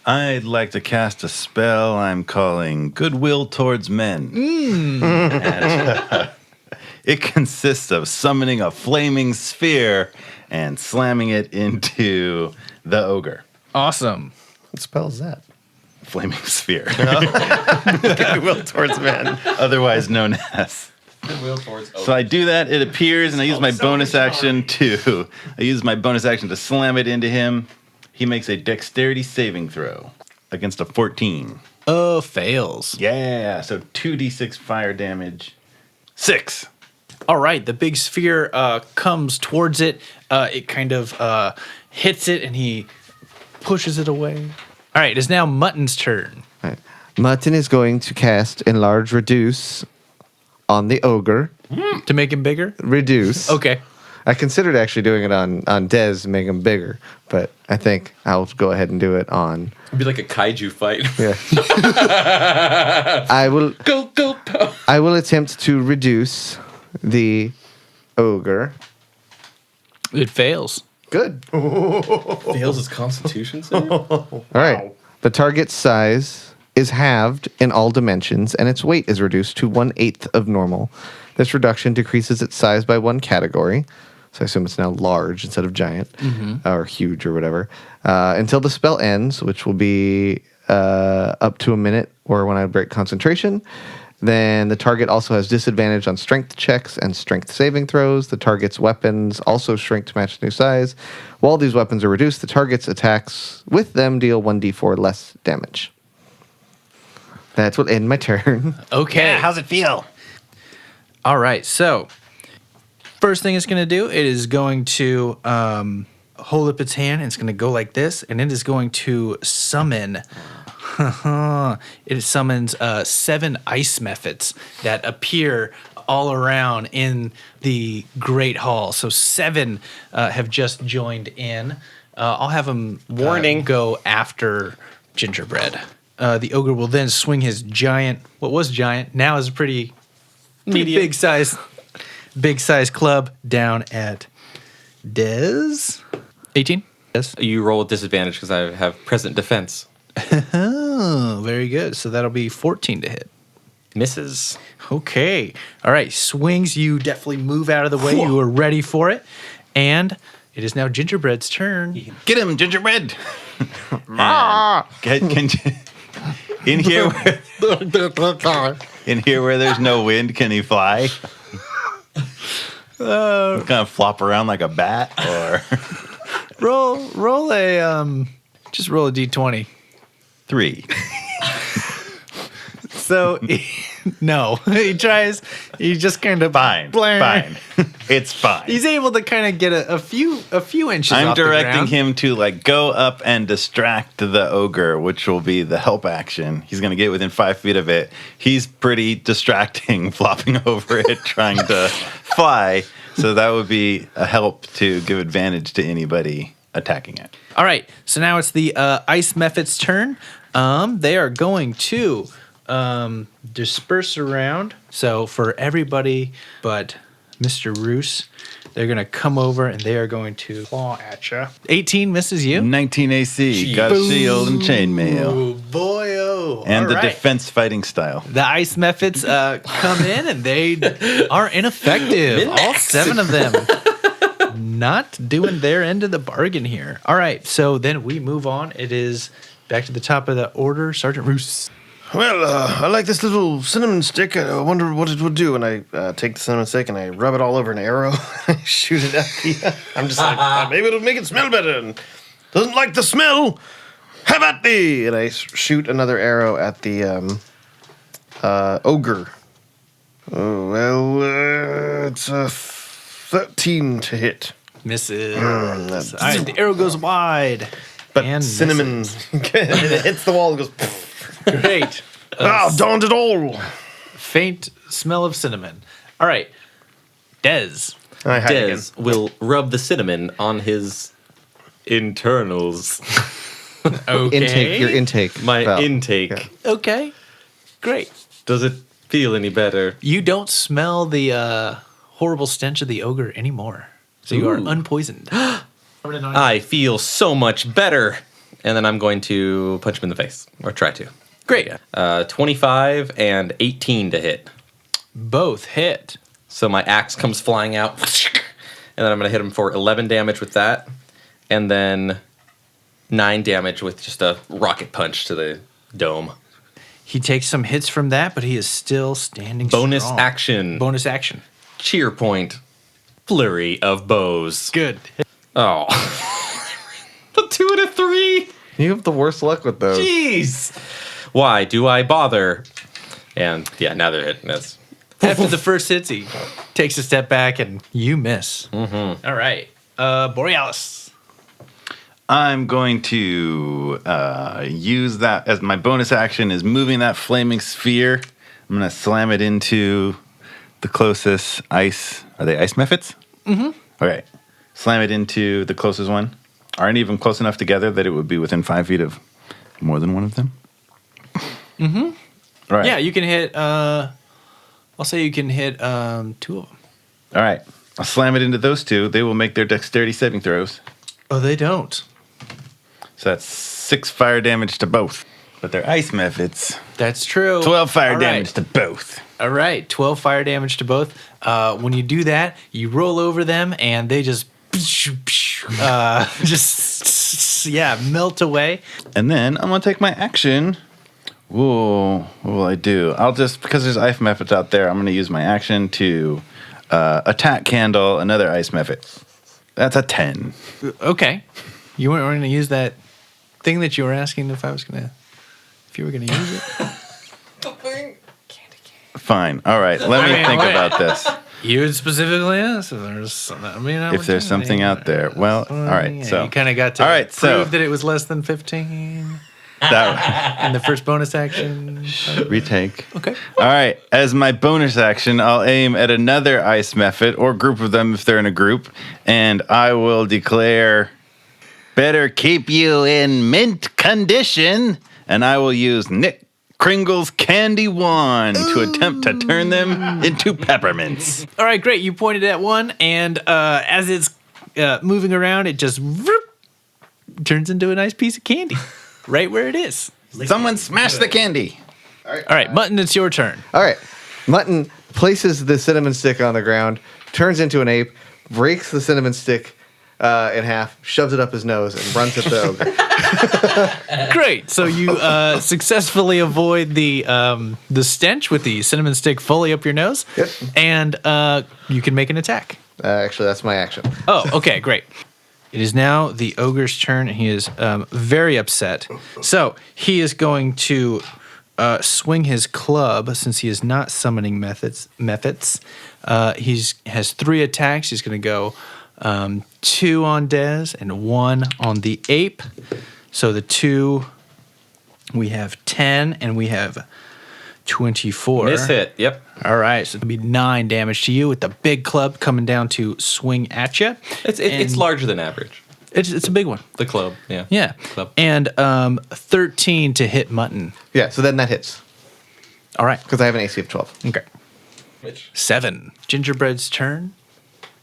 I'd like to cast a spell I'm calling Goodwill Towards Men. And, It consists of summoning a flaming sphere and slamming it into the ogre. Awesome. What spell is that? Flaming sphere, Will towards men. otherwise known as. So I do that. It appears, and I use my bonus action to. I use my bonus action to slam it into him. He makes a dexterity saving throw against a 14. Oh, fails. Yeah, so 2d6 fire damage. 6. All right, the big sphere comes towards it. It kind of hits it, and he pushes it away. All right, it is now Mutton's turn. All right. Mutton is going to cast Enlarge Reduce on the ogre. To make him bigger? Reduce. Okay. I considered actually doing it on Dez, make him bigger, but I think I'll go ahead and do it on. It'd be like a kaiju fight. Yeah. I will. Go. I will attempt to reduce the ogre. It fails. Good. Fails his constitution save? All right. The target size is halved in all dimensions, and its weight is reduced to 1/8 of normal. This reduction decreases its size by 1 category. So I assume it's now large instead of giant or huge or whatever. Until the spell ends, which will be up to a minute or when I break concentration. Then the target also has disadvantage on strength checks and strength saving throws. The target's weapons also shrink to match the new size. While these weapons are reduced, the target's attacks with them deal 1d4 less damage. That will end my turn. Okay. How's it feel? All right, so first thing it's going to do, it is going to hold up its hand, and it's going to go like this, and it is going to summon. It summons 7 ice methods that appear all around in the Great Hall. So 7 have just joined in. I'll have them Warning. go after Gingerbread. The ogre will then swing his giant, what was giant, now is a pretty big size club down at Dez. 18? Yes. You roll with disadvantage because I have present defense. Oh, very good. So that'll be 14 to hit. Misses. Okay. All right. Swings. You definitely move out of the way. You are ready for it. And it is now Gingerbread's turn. Get him, Gingerbread. In here where there's no wind, can he fly? Kind of flop around like a bat, or Roll a just roll a d20. 3. So no, he tries. He just kind of Fine. It's fine. He's able to kind of get a few inches. I'm off the directing ground. him to like go up and distract the ogre, which will be the help action. He's going to get within 5 feet of it. He's pretty distracting, flopping over it, trying to fly. So that would be a help to give advantage to anybody attacking it. All right, so now it's the Ice Method's turn. They are going to disperse around. So for everybody but Mr. Roos, they're going to come over and they are going to claw at you. 18 misses you. 19 AC, got a shield and chainmail. Oh, boy, oh. And All the right. defense fighting style. The Ice Methods come in and they are ineffective. All 7 of them. Not doing their end of the bargain here. All right, so then we move on. It is back to the top of the order. Sergeant Roos. Well, I like this little cinnamon stick. I wonder what it would do. And I take the cinnamon stick and I rub it all over an arrow. I shoot it at the... I'm just like, maybe it'll make it smell better. And doesn't like the smell. Have at thee! And I shoot another arrow at the ogre. Oh, well, it's a 13 to hit. Misses. All right, the arrow goes wide. But and cinnamon it hits the wall and goes... Great. Darned it all. Faint smell of cinnamon. All right, Dez. And I hide again. Dez will rub the cinnamon on his internals. Okay. Your intake. My valve. intake. Yeah. Okay. Great. Does it feel any better? You don't smell the horrible stench of the ogre anymore. So you are unpoisoned. I feel so much better. And then I'm going to punch him in the face, or try to. Great. 25 and 18 to hit. Both hit. So my axe comes flying out, and then I'm going to hit him for 11 damage with that, and then 9 damage with just a rocket punch to the dome. He takes some hits from that, but he is still standing Bonus strong. action. Bonus action. Cheer point. Flurry of bows. Good. Oh. A 2 and a 3. You have the worst luck with those. Jeez. Why do I bother? And yeah, now they're hitting us. After the first hits, he takes a step back and you miss. Mm-hmm. All right. Borealis. I'm going to use that as my bonus action is moving that flaming sphere. I'm going to slam it into the closest ice. Are they ice mephits? Mm-hmm. Okay. Slam it into the closest one. Aren't even close enough together that it would be within 5 feet of more than one of them? Mm-hmm. All right. Yeah, you can hit, I'll say you can hit 2 of them. All right. I'll slam it into those 2. They will make their dexterity saving throws. Oh, they don't. So that's 6 fire damage to both. But they're ice mephits. That's true. 12 fire All damage right. to both. All right, 12 fire damage to both. When you do that, you roll over them and they just melt away. And then I'm going to take my action. Whoa, what will I do? I'll just, because there's ice mephits out there, I'm going to use my action to attack Candle, another ice mephit. That's a 10. Okay. You weren't going to use that thing that you were asking if you were going to use it? Fine. All right. Let me think about this. You would specifically ask if If there's something out there. Well, all right. Yeah, So you kind of got to all right, prove that it was less than 15 that in the first bonus action. retake. Okay. All right. As my bonus action, I'll aim at another ice mephit or group of them if they're in a group, and I will declare, "Better keep you in mint condition," and I will use Nick Kringle's candy wand to attempt to turn them into peppermints. All right, great. You pointed at one, and as it's moving around, it just turns into a nice piece of candy right where it is. Someone smash the candy. All right, Mutton, it's your turn. All right. Mutton places the cinnamon stick on the ground, turns into an ape, breaks the cinnamon stick in half, shoves it up his nose, and runs at the ogre. Great. So you successfully avoid the stench with the cinnamon stick fully up your nose. Yep. And you can make an attack. Actually, that's my action. Oh, okay, great. It is now the ogre's turn, and he is very upset. So he is going to swing his club, since he is not summoning mephits. He has 3 attacks. He's going to go 2 on Dez and 1 on the ape. So the 2, we have 10, and we have 24. Miss hit. Yep. All right, so it'll be 9 damage to you with the big club coming down to swing at you. It's larger than average. It's a big one. The club. Yeah. Yeah. Club. And 13 to hit Mutton. Yeah, so then that hits, All right. because I have an AC of 12. Okay. 7. Gingerbread's turn.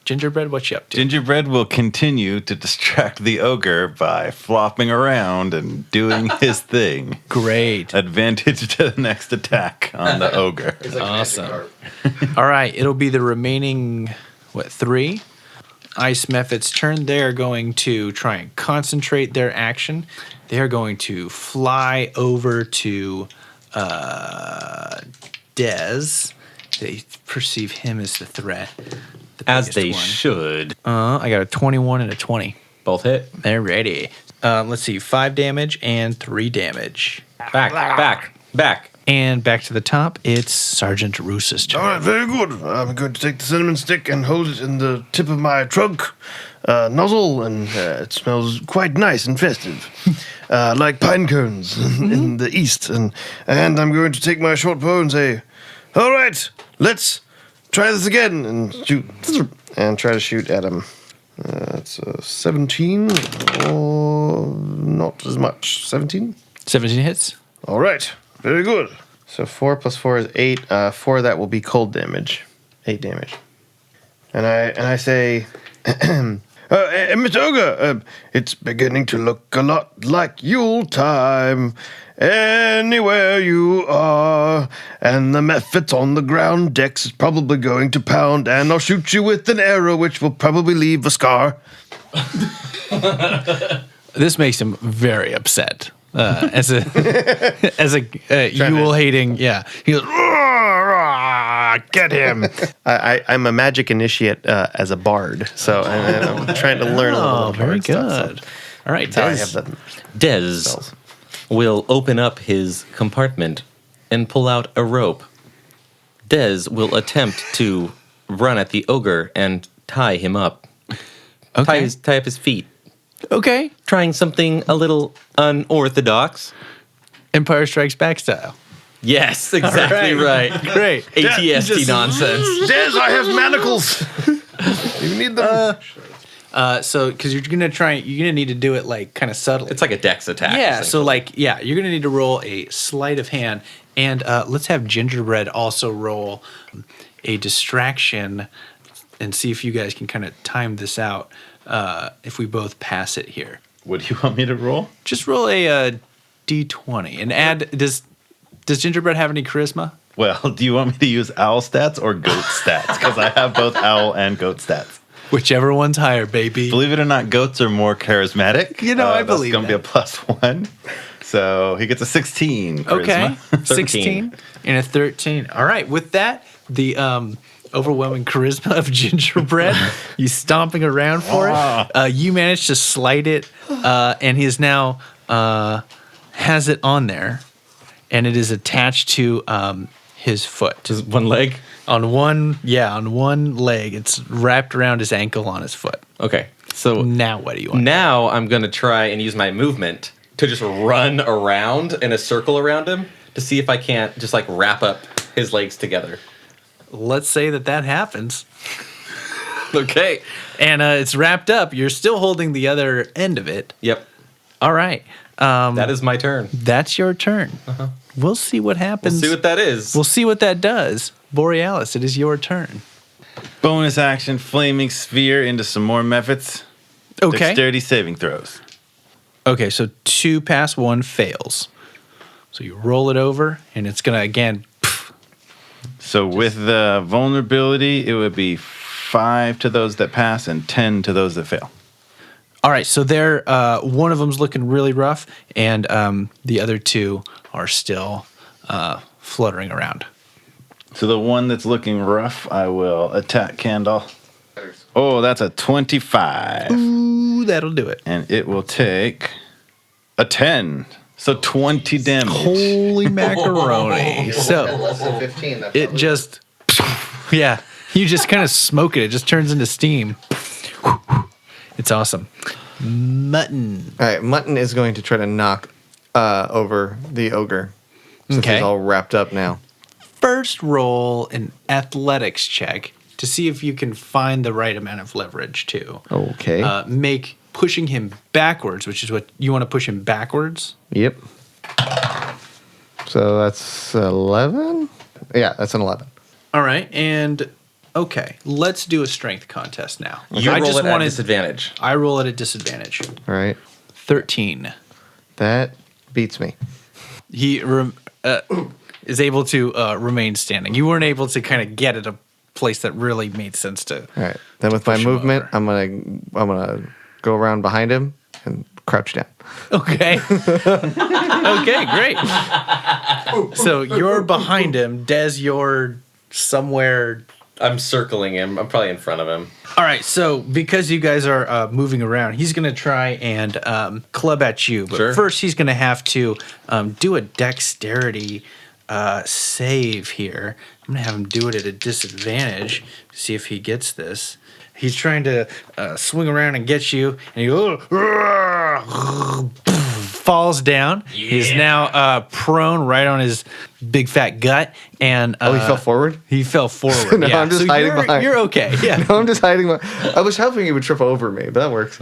Gingerbread, what you up to? Gingerbread will continue to distract the ogre by flopping around and doing his thing. Great. Advantage to the next attack on the ogre. Awesome. All right, it'll be the remaining, 3? Ice Mephit's turn. They're going to try and concentrate their action. They're going to fly over to Dez. They perceive him as the threat. As biggest they one. should. I got a 21 and a 20. Both hit. They're ready. Let's see, 5 damage and 3 damage. Back. And back to the top, it's Sergeant Roos's turn. All right, very good. I'm going to take the cinnamon stick and hold it in the tip of my trunk nozzle, and it smells quite nice and festive, like pine cones in the east. And I'm going to take my short bow and say, "All right, let's try this again," and shoot, and try to shoot at him. That's 17, or not as much. 17. 17 hits. All right, very good. So 4 plus 4 is 8. 4 of that will be cold damage. 8 damage. And I say, Mr. Ogre, it's beginning to look a lot like Yule time. Anywhere you are, and the mephits on the ground. Dex is probably going to pound, and I'll shoot you with an arrow, which will probably leave a scar. This makes him very upset. As a Yule hating, yeah. He goes, "Roar, get him. I'm a magic initiate as a bard, so I'm trying to learn a little Oh, bit very bard stuff, good. All right, so I Des. have the Des spells. will open up his compartment and pull out a rope. Des will attempt to run at the ogre and tie him up. Okay. Tie up his feet. Okay. Trying something a little unorthodox. Empire Strikes Back style. Yes, exactly right. Great. ATST nonsense. Des, I have manacles. You need them. So, because you're gonna need to do it like kind of subtly. It's like a dex attack. Yeah. So, essentially. like, yeah, you're gonna need to roll a sleight of hand, and let's have Gingerbread also roll a distraction, and see if you guys can kind of time this out. If we both pass it here, What do you want me to roll? just roll a d20 and add. Does Gingerbread have any charisma? Well, do you want me to use owl stats or goat stats? Because I have both owl and goat stats. Whichever one's higher, baby. Believe it or not, goats are more charismatic. You know, I believe that's going to be that. a +1. So he gets a 16 charisma. Okay, 13. 16 and a 13. All right, with that, the overwhelming charisma of Gingerbread, you stomping around for it. You manage to slide it, and he is now has it on there, and it is attached to his foot. Just one leg. On one leg. It's wrapped around his ankle on his foot. Okay. So Now what do you want? now I'm going to try and use my movement to just run around in a circle around him to see if I can't just like wrap up his legs together. Let's say that happens. Okay. And it's wrapped up. You're still holding the other end of it. Yep. All right. That is my turn. That's your turn. We'll see what We'll happens. see what that is. We'll see what that does. Borealis, it is your turn. Bonus action, flaming sphere into some more mephits. Okay. Dexterity saving throws. Okay, so 2 pass, 1 fails. So you roll it over, and it's going to, again, So with the vulnerability, it would be 5 to those that pass and 10 to those that fail. all right, so they're, one of them's looking really rough, and the other 2 are still fluttering around. So the one that's looking rough, I will attack Candle. Oh, that's a 25. Ooh, that'll do it. And it will take a 10. So 20 damage. Holy macaroni. So Less than 15. That's it just, yeah, you just kind of smoke it. It just turns into steam. It's awesome. Mutton. All right, Mutton is going to try to knock over the ogre. Since Okay. he's all wrapped up now. First roll an athletics check to see if you can find the right amount of leverage too. Okay. Make pushing him backwards, which is what you want to push him backwards. Yep. So that's 11? Yeah, that's an 11. All right, and okay, let's do a strength contest now. You I roll just it at wanted- disadvantage. I roll at a disadvantage. All right. 13. That beats me. He is able to remain standing. You weren't able to kind of get at a place that really made sense to. All right. Then with my push him movement, over. I'm gonna go around behind him and crouch down. Okay. Okay, great. So you're behind him. Des, you're somewhere. I'm circling him. I'm probably in front of him. All right, so because you guys are moving around, he's going to try and club at you. But Sure. first, he's going to have to do a dexterity save here. I'm going to have him do it at a disadvantage to see if he gets this. He's trying to swing around and get you, and he falls down. He's now prone right on his big fat gut, and Oh, he fell forward? He fell forward. No, yeah. I'm just So hiding you're, behind. You're okay. Yeah. No, I'm just hiding. I was hoping he would trip over me, but that works.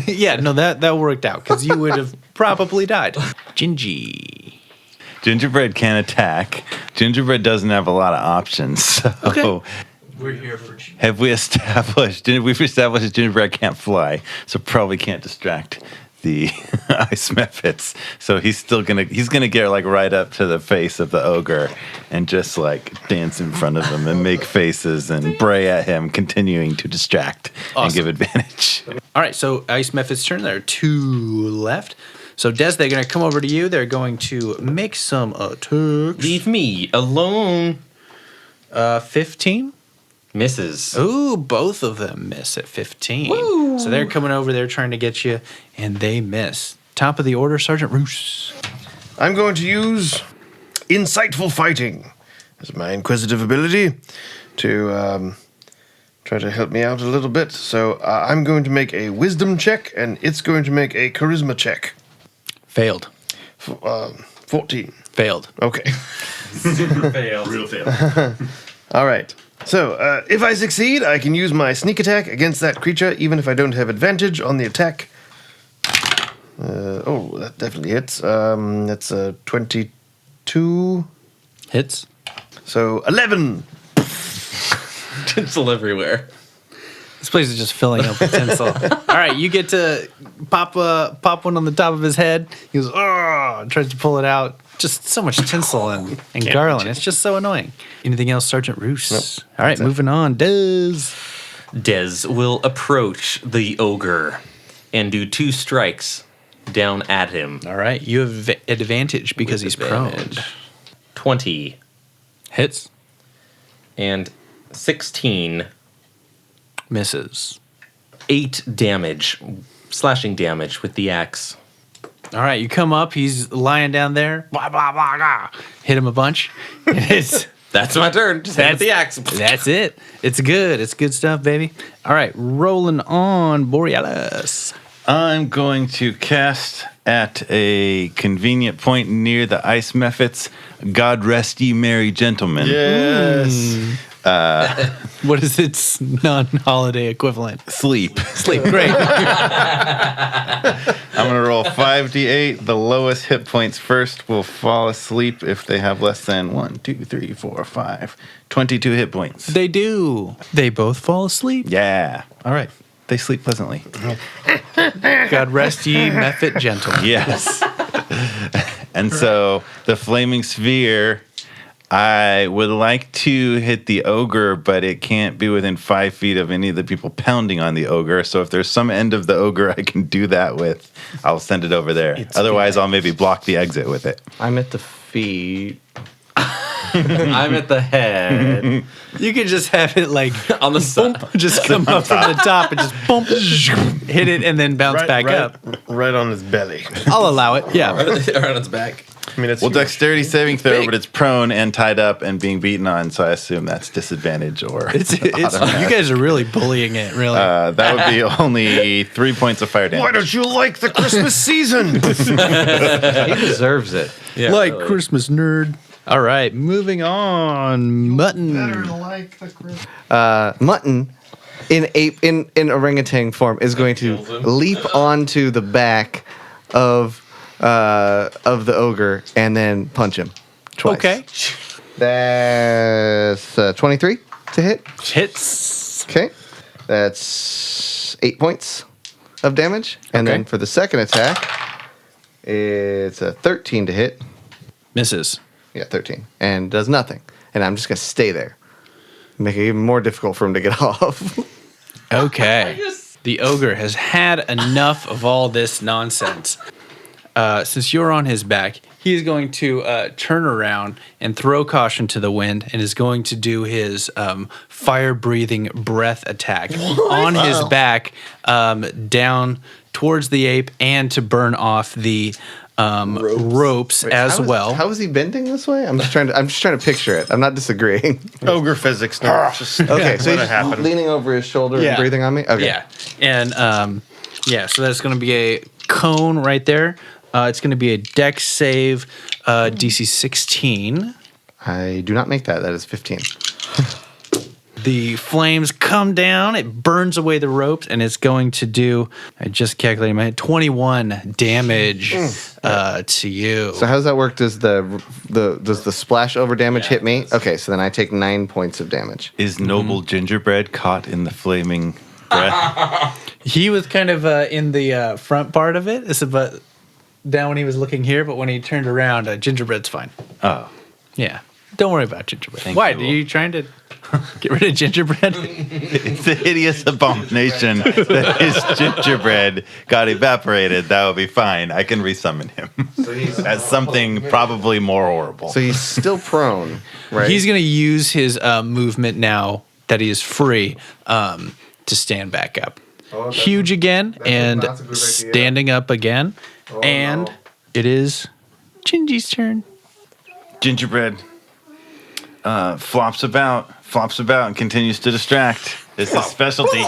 Yeah, no, that worked out because you would have probably died. Gingy. Gingerbread can attack. Gingerbread doesn't have a lot of options. So Okay. We're here for you. we've established that Gingerbread can't fly, so probably can't distract the ice mephits. So he's gonna get like right up to the face of the ogre and just like dance in front of him and make faces and bray at him, continuing to distract and give advantage. All right, so Ice Mephit's turn. There are 2 left. So Des, they're going to come over to you. They're going to make some attacks. Leave me alone. 15. Misses. Ooh, both of them miss at 15. Woo. So they're coming over there trying to get you, and they miss. Top of the order, Sergeant Roos. I'm going to use insightful fighting as my inquisitive ability to try to help me out a little bit. So I'm going to make a wisdom check, and it's going to make a charisma check. Failed. 14. Failed. Okay. Failed. Real fail. All right. So, if I succeed, I can use my sneak attack against that creature, even if I don't have advantage on the attack. That definitely hits. That's a 22. Hits. So, 11. Tinsel everywhere. This place is just filling up with tinsel. All right, you get to pop one on the top of his head. He goes, oh, tries to pull it out. Just so much tinsel and garland. It's just so annoying. Anything else, Sergeant Roos? Nope. All right, moving on. Des. Des will approach the ogre and do 2 strikes down at him. All right, you have advantage because he's prone. 20 Hits. and 16. Misses. 8 damage, slashing damage with the axe. All right, you come up. He's lying down there. Blah, blah, blah, blah. Hit him a bunch. It's... That's my turn. Just hit with the axe. That's it. It's good. It's good stuff, baby. All right, rolling on Borealis. I'm going to cast at a convenient point near the ice mephits. God rest ye merry gentlemen. Yes. What is its non-holiday equivalent? Sleep. Sleep. Great. I'm going to roll 5d8. The lowest hit points first will fall asleep if they have less than 1, 2, 3, 4, 5, 22 hit points. They do. They both fall asleep. Yeah. All right. They sleep pleasantly. God rest ye, Mephit gentlemen. Yes. And so the flaming sphere, I would like to hit the ogre, but it can't be within 5 feet of any of the people pounding on the ogre. So if there's some end of the ogre I can do that with, I'll send it over there. Otherwise, I'll maybe block the exit with it. I'm at the feet. I'm at the head. You can just have it like On the side. just come up from the top and just boom, hit it and then bounce back up. Right on his belly. I'll allow it. Yeah. Right on its back. I mean, it's Well, huge. dexterity saving throw, but it's prone and tied up and being beaten on, so I assume that's disadvantage or It's you guys are really bullying it, really. that would be only 3 points of fire damage. Why don't you like the Christmas season? He deserves it. Yeah, like really. Christmas nerd. All right, moving on. Mutton. Mutton in orangutan form is going to leap onto the back of the ogre and then punch him twice. Okay. That's 23 to hit. Hits. Okay. That's 8 points of damage. And then for the second attack, it's a 13 to hit. Misses. Yeah, 13. And does nothing. And I'm just going to stay there. Make it even more difficult for him to get off. Okay. The ogre has had enough of all this nonsense. Since you're on his back, he is going to turn around and throw caution to the wind and is going to do his fire-breathing breath attack on his back down towards the ape and to burn off the ropes as well. How is he bending this way? I'm just trying to picture it. I'm not disagreeing. Ogre physics. No, just Okay, so he's what happened. leaning over his shoulder and breathing on me? Okay. Yeah. And so that's going to be a cone right there. It's going to be a dex save, DC 16. I do not make that. That is 15. The flames come down, it burns away the ropes, and it's going to do, I just calculated in my head, 21 damage to you. So how does that work? Does the splash over damage hit me? Okay, so then I take 9 points of damage. Is noble gingerbread caught in the flaming gingerbread. He was kind of in the front part of it. It's about down when he was looking here, but when he turned around, gingerbread's fine. Oh. Yeah. Don't worry about gingerbread. Thank Why? you. Are you trying to get rid of gingerbread? It's a hideous abomination that his gingerbread got evaporated. That would be fine. I can resummon him as something probably more horrible. So he's still prone, right? He's going to use his movement now that he is free to stand back up. Huge again and not a good idea. standing up again. And no. it is Gingy's turn. Gingerbread flops about, and continues to distract. It's his specialty.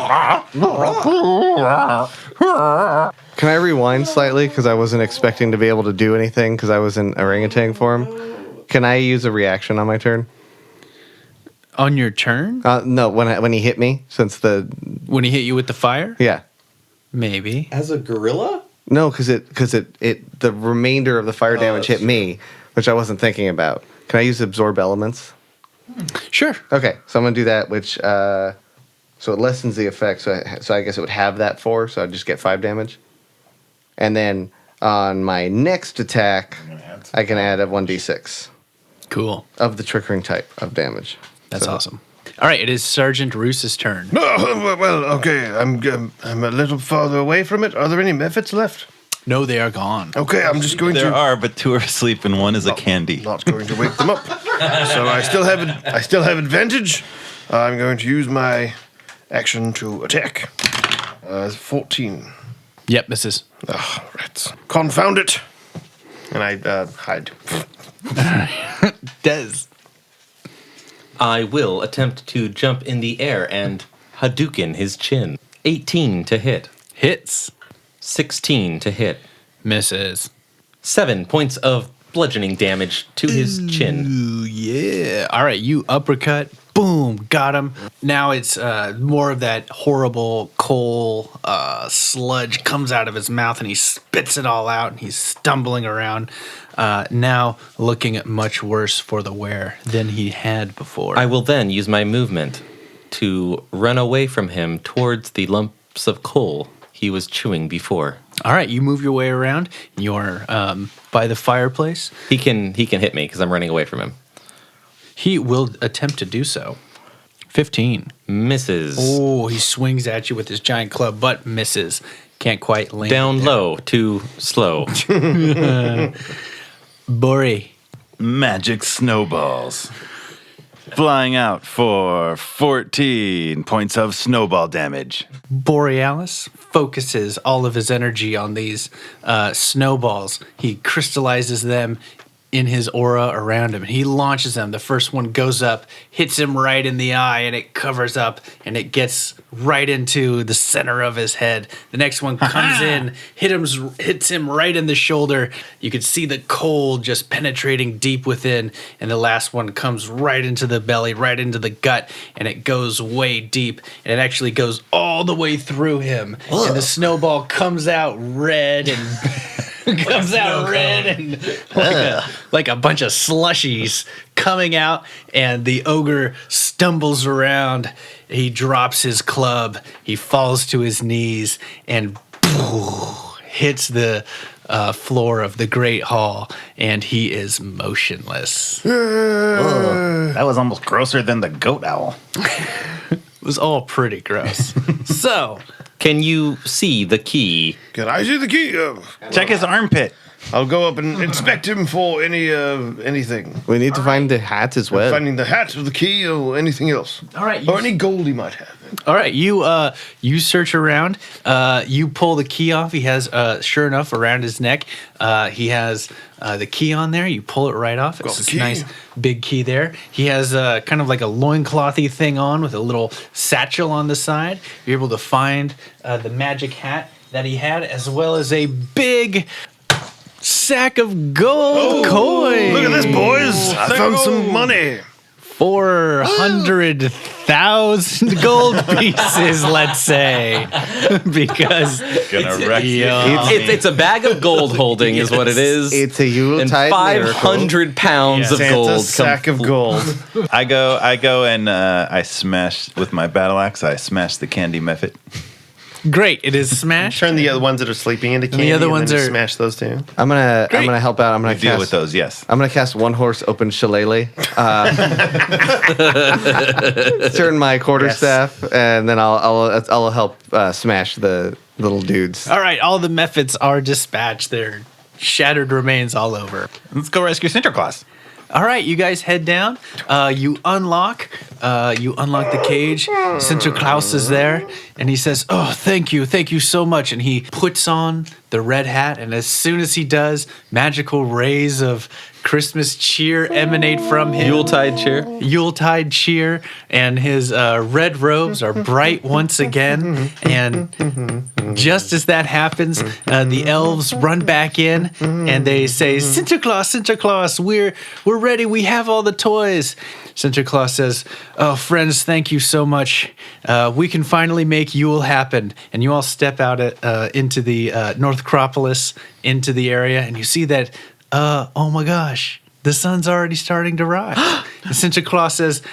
Can I rewind slightly because I wasn't expecting to be able to do anything because I was in orangutan form? Can I use a reaction on my turn? On your turn? No, when he hit me, since the When he hit you with the fire? yeah. Maybe. As a gorilla? No, because the remainder of the fire damage hit me, which I wasn't thinking about. Can I use absorb elements? Sure. Okay, so I'm gonna do that, which so it lessens the effect. So I guess it would have that 4, so I'd just get 5 damage. And then on my next attack, I can add a 1d6 Cool. of the triggering type of damage. That's So- awesome. All right, it is Sergeant Roos's turn. Oh, well, okay. I'm a little farther away from it. Are there any methods left? No, they are gone. Okay, I'm just going There to are, but 2 are asleep and 1 is a candy. not going to wake them up. So I still have advantage. I'm going to use my action to attack. 14. Yep, misses. Oh, rats. Confound it. And I hide. Des. I will attempt to jump in the air and Hadouken his chin. 18 to hit. Hits. 16 to hit. Misses. 7 points of bludgeoning damage to his chin. Ooh, yeah. All right, you uppercut. Boom, got him. Now it's more of that horrible coal sludge comes out of his mouth and he spits it all out and he's stumbling around. Now looking much worse for the wear than he had before. I will then use my movement to run away from him towards the lumps of coal he was chewing before. All right, you move your way around. You're by the fireplace. He can hit me because I'm running away from him. He will attempt to do so. 15. Misses. Oh, he swings at you with his giant club, but misses. Can't quite land. Down there. low, too slow. Bori. Magic snowballs. Flying out for 14 points of snowball damage. Borealis focuses all of his energy on these snowballs. He crystallizes them in his aura around him. He launches them. The first one goes up, hits him right in the eye, and it covers up, and it gets right into the center of his head. The next one comes in, hits him right in the shoulder. You could see the cold just penetrating deep within, and the last one comes right into the belly, right into the gut, and it goes way deep, and it actually goes all the way through him. And the snowball comes out red and like a bunch of slushies coming out, and the ogre stumbles around. He drops his club. He falls to his knees and hits the floor of the great hall, and he is motionless. That was almost grosser than the goat owl. It was all pretty gross. So, Can you see the key? Can I see the key? Check his armpit. I'll go up and inspect him for anything. We need to find the hat as well. Finding the hat or the key or anything else. all right, Or any gold he might have. all right, you search around. You pull the key off. He has, sure enough, around his neck, he has the key on there. You pull it right off. It's the this key. nice big key there. He has kind of like a loinclothy thing on with a little satchel on the side. You're able to find the magic hat that he had, as well as a big sack of gold coins. Look at this, boys. I found some money. 400,000 gold pieces, let's say, because Gonna wreck you. It's a bag of gold holding, is what it is. It's a and Yuletide miracle. 500 pounds of Santa's gold. sack of gold. I go and I smash with my battle axe. I smash the candy method. great. It is smashed. Turn the other ones that are sleeping into candy. the other and ones then are- smash those two. I'm gonna help out. I'm gonna Deal cast, with those, yes. I'm gonna cast one horse open shillelagh. Turn my quarterstaff, and then I'll help smash the little dudes. All right, all the methods are dispatched. They're shattered remains all over. Let's go rescue Sinterklaas. All right, you guys head down. You unlock the cage. Sinterklaas is there, and he says, "Oh, thank you so much." And he puts on the red hat, and as soon as he does, magical rays of Christmas cheer emanate from him. Yuletide cheer, and his red robes are bright once again. And just as that happens, the elves run back in and they say, Sinterklaas, we're ready. We have all the toys. Sinterklaas says, "Oh, friends, thank you so much. We can finally make Yule happen." And you all step out into the Northcropolis, into the area, and you see that, oh my gosh, the sun's already starting to rise. And Sinterklaas says,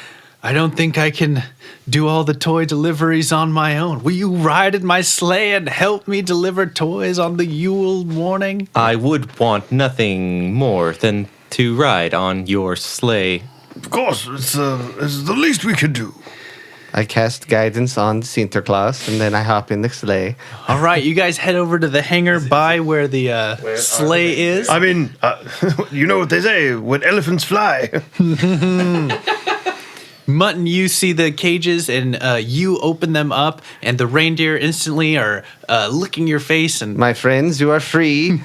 "I don't think I can do all the toy deliveries on my own. Will you ride in my sleigh and help me deliver toys on the Yule morning?" I would want nothing more than to ride on your sleigh. Of course, it's the least we could do. I cast guidance on Sinterklaas, and then I hop in the sleigh. All right, you guys head over to the hangar by where the sleigh is. I mean, you know what they say, when elephants fly. Mutton, you see the cages and you open them up, and the reindeer instantly are licking your face, and My friends, you are free.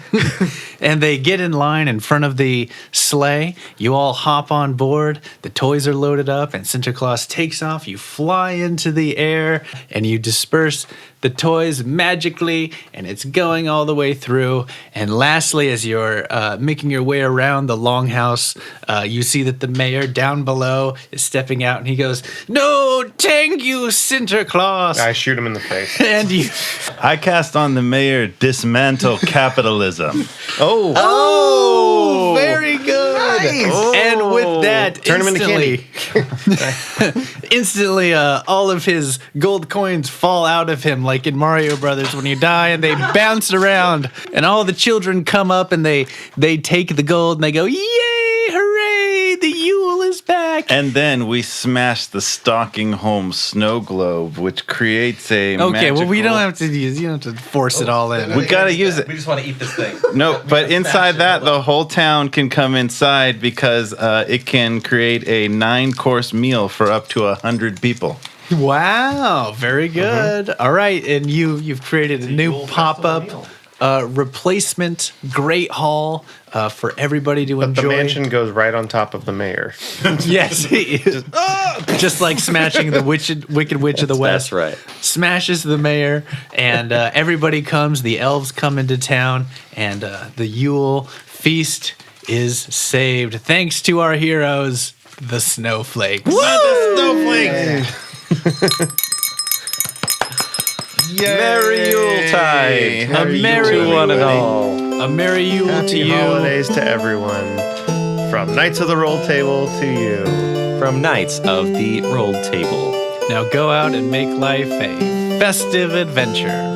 and they get in line in front of the sleigh. You all hop on board. The toys are loaded up, and Sinterklaas takes off. You fly into the air, and you disperse the toys magically, and it's going all the way through. And lastly, as you're making your way around the longhouse, you see that the mayor down below is stepping out, and he goes, "No, thank you, Sinterklaas." I shoot him in the face. And you... I cast on the mayor dismantle capitalism. Oh, very good. And with that, Turn him into instantly, all of his gold coins fall out of him, like in Mario Brothers when you die, and they bounce around. And all the children come up and they take the gold and they go, "Yay! Hooray! The Yule is back!" And then we smash the stalking home snow globe, which creates a magical... we don't have to use. You don't have to force it all in. We gotta use it. We just want to eat this thing. No, but inside that, the whole town can come inside because it can create a 9-course meal for up to 100 people. Wow, very good. All right, and you've created a new pop-up replacement great hall for everybody to But enjoy. the mansion goes right on top of the mayor. Yes, just like smashing the Wicked Witch of the West. That's right. Smashes the mayor, and everybody comes. The elves come into town, and the Yule feast is saved thanks to our heroes, the Snowflakes. Snowflakes! Merry Yuletide! A merry To one and all. A merry Yule to Happy you. holidays to everyone. From Knights of the Roll Table to you. From Knights of the Rolled Table. Now go out and make life a festive adventure.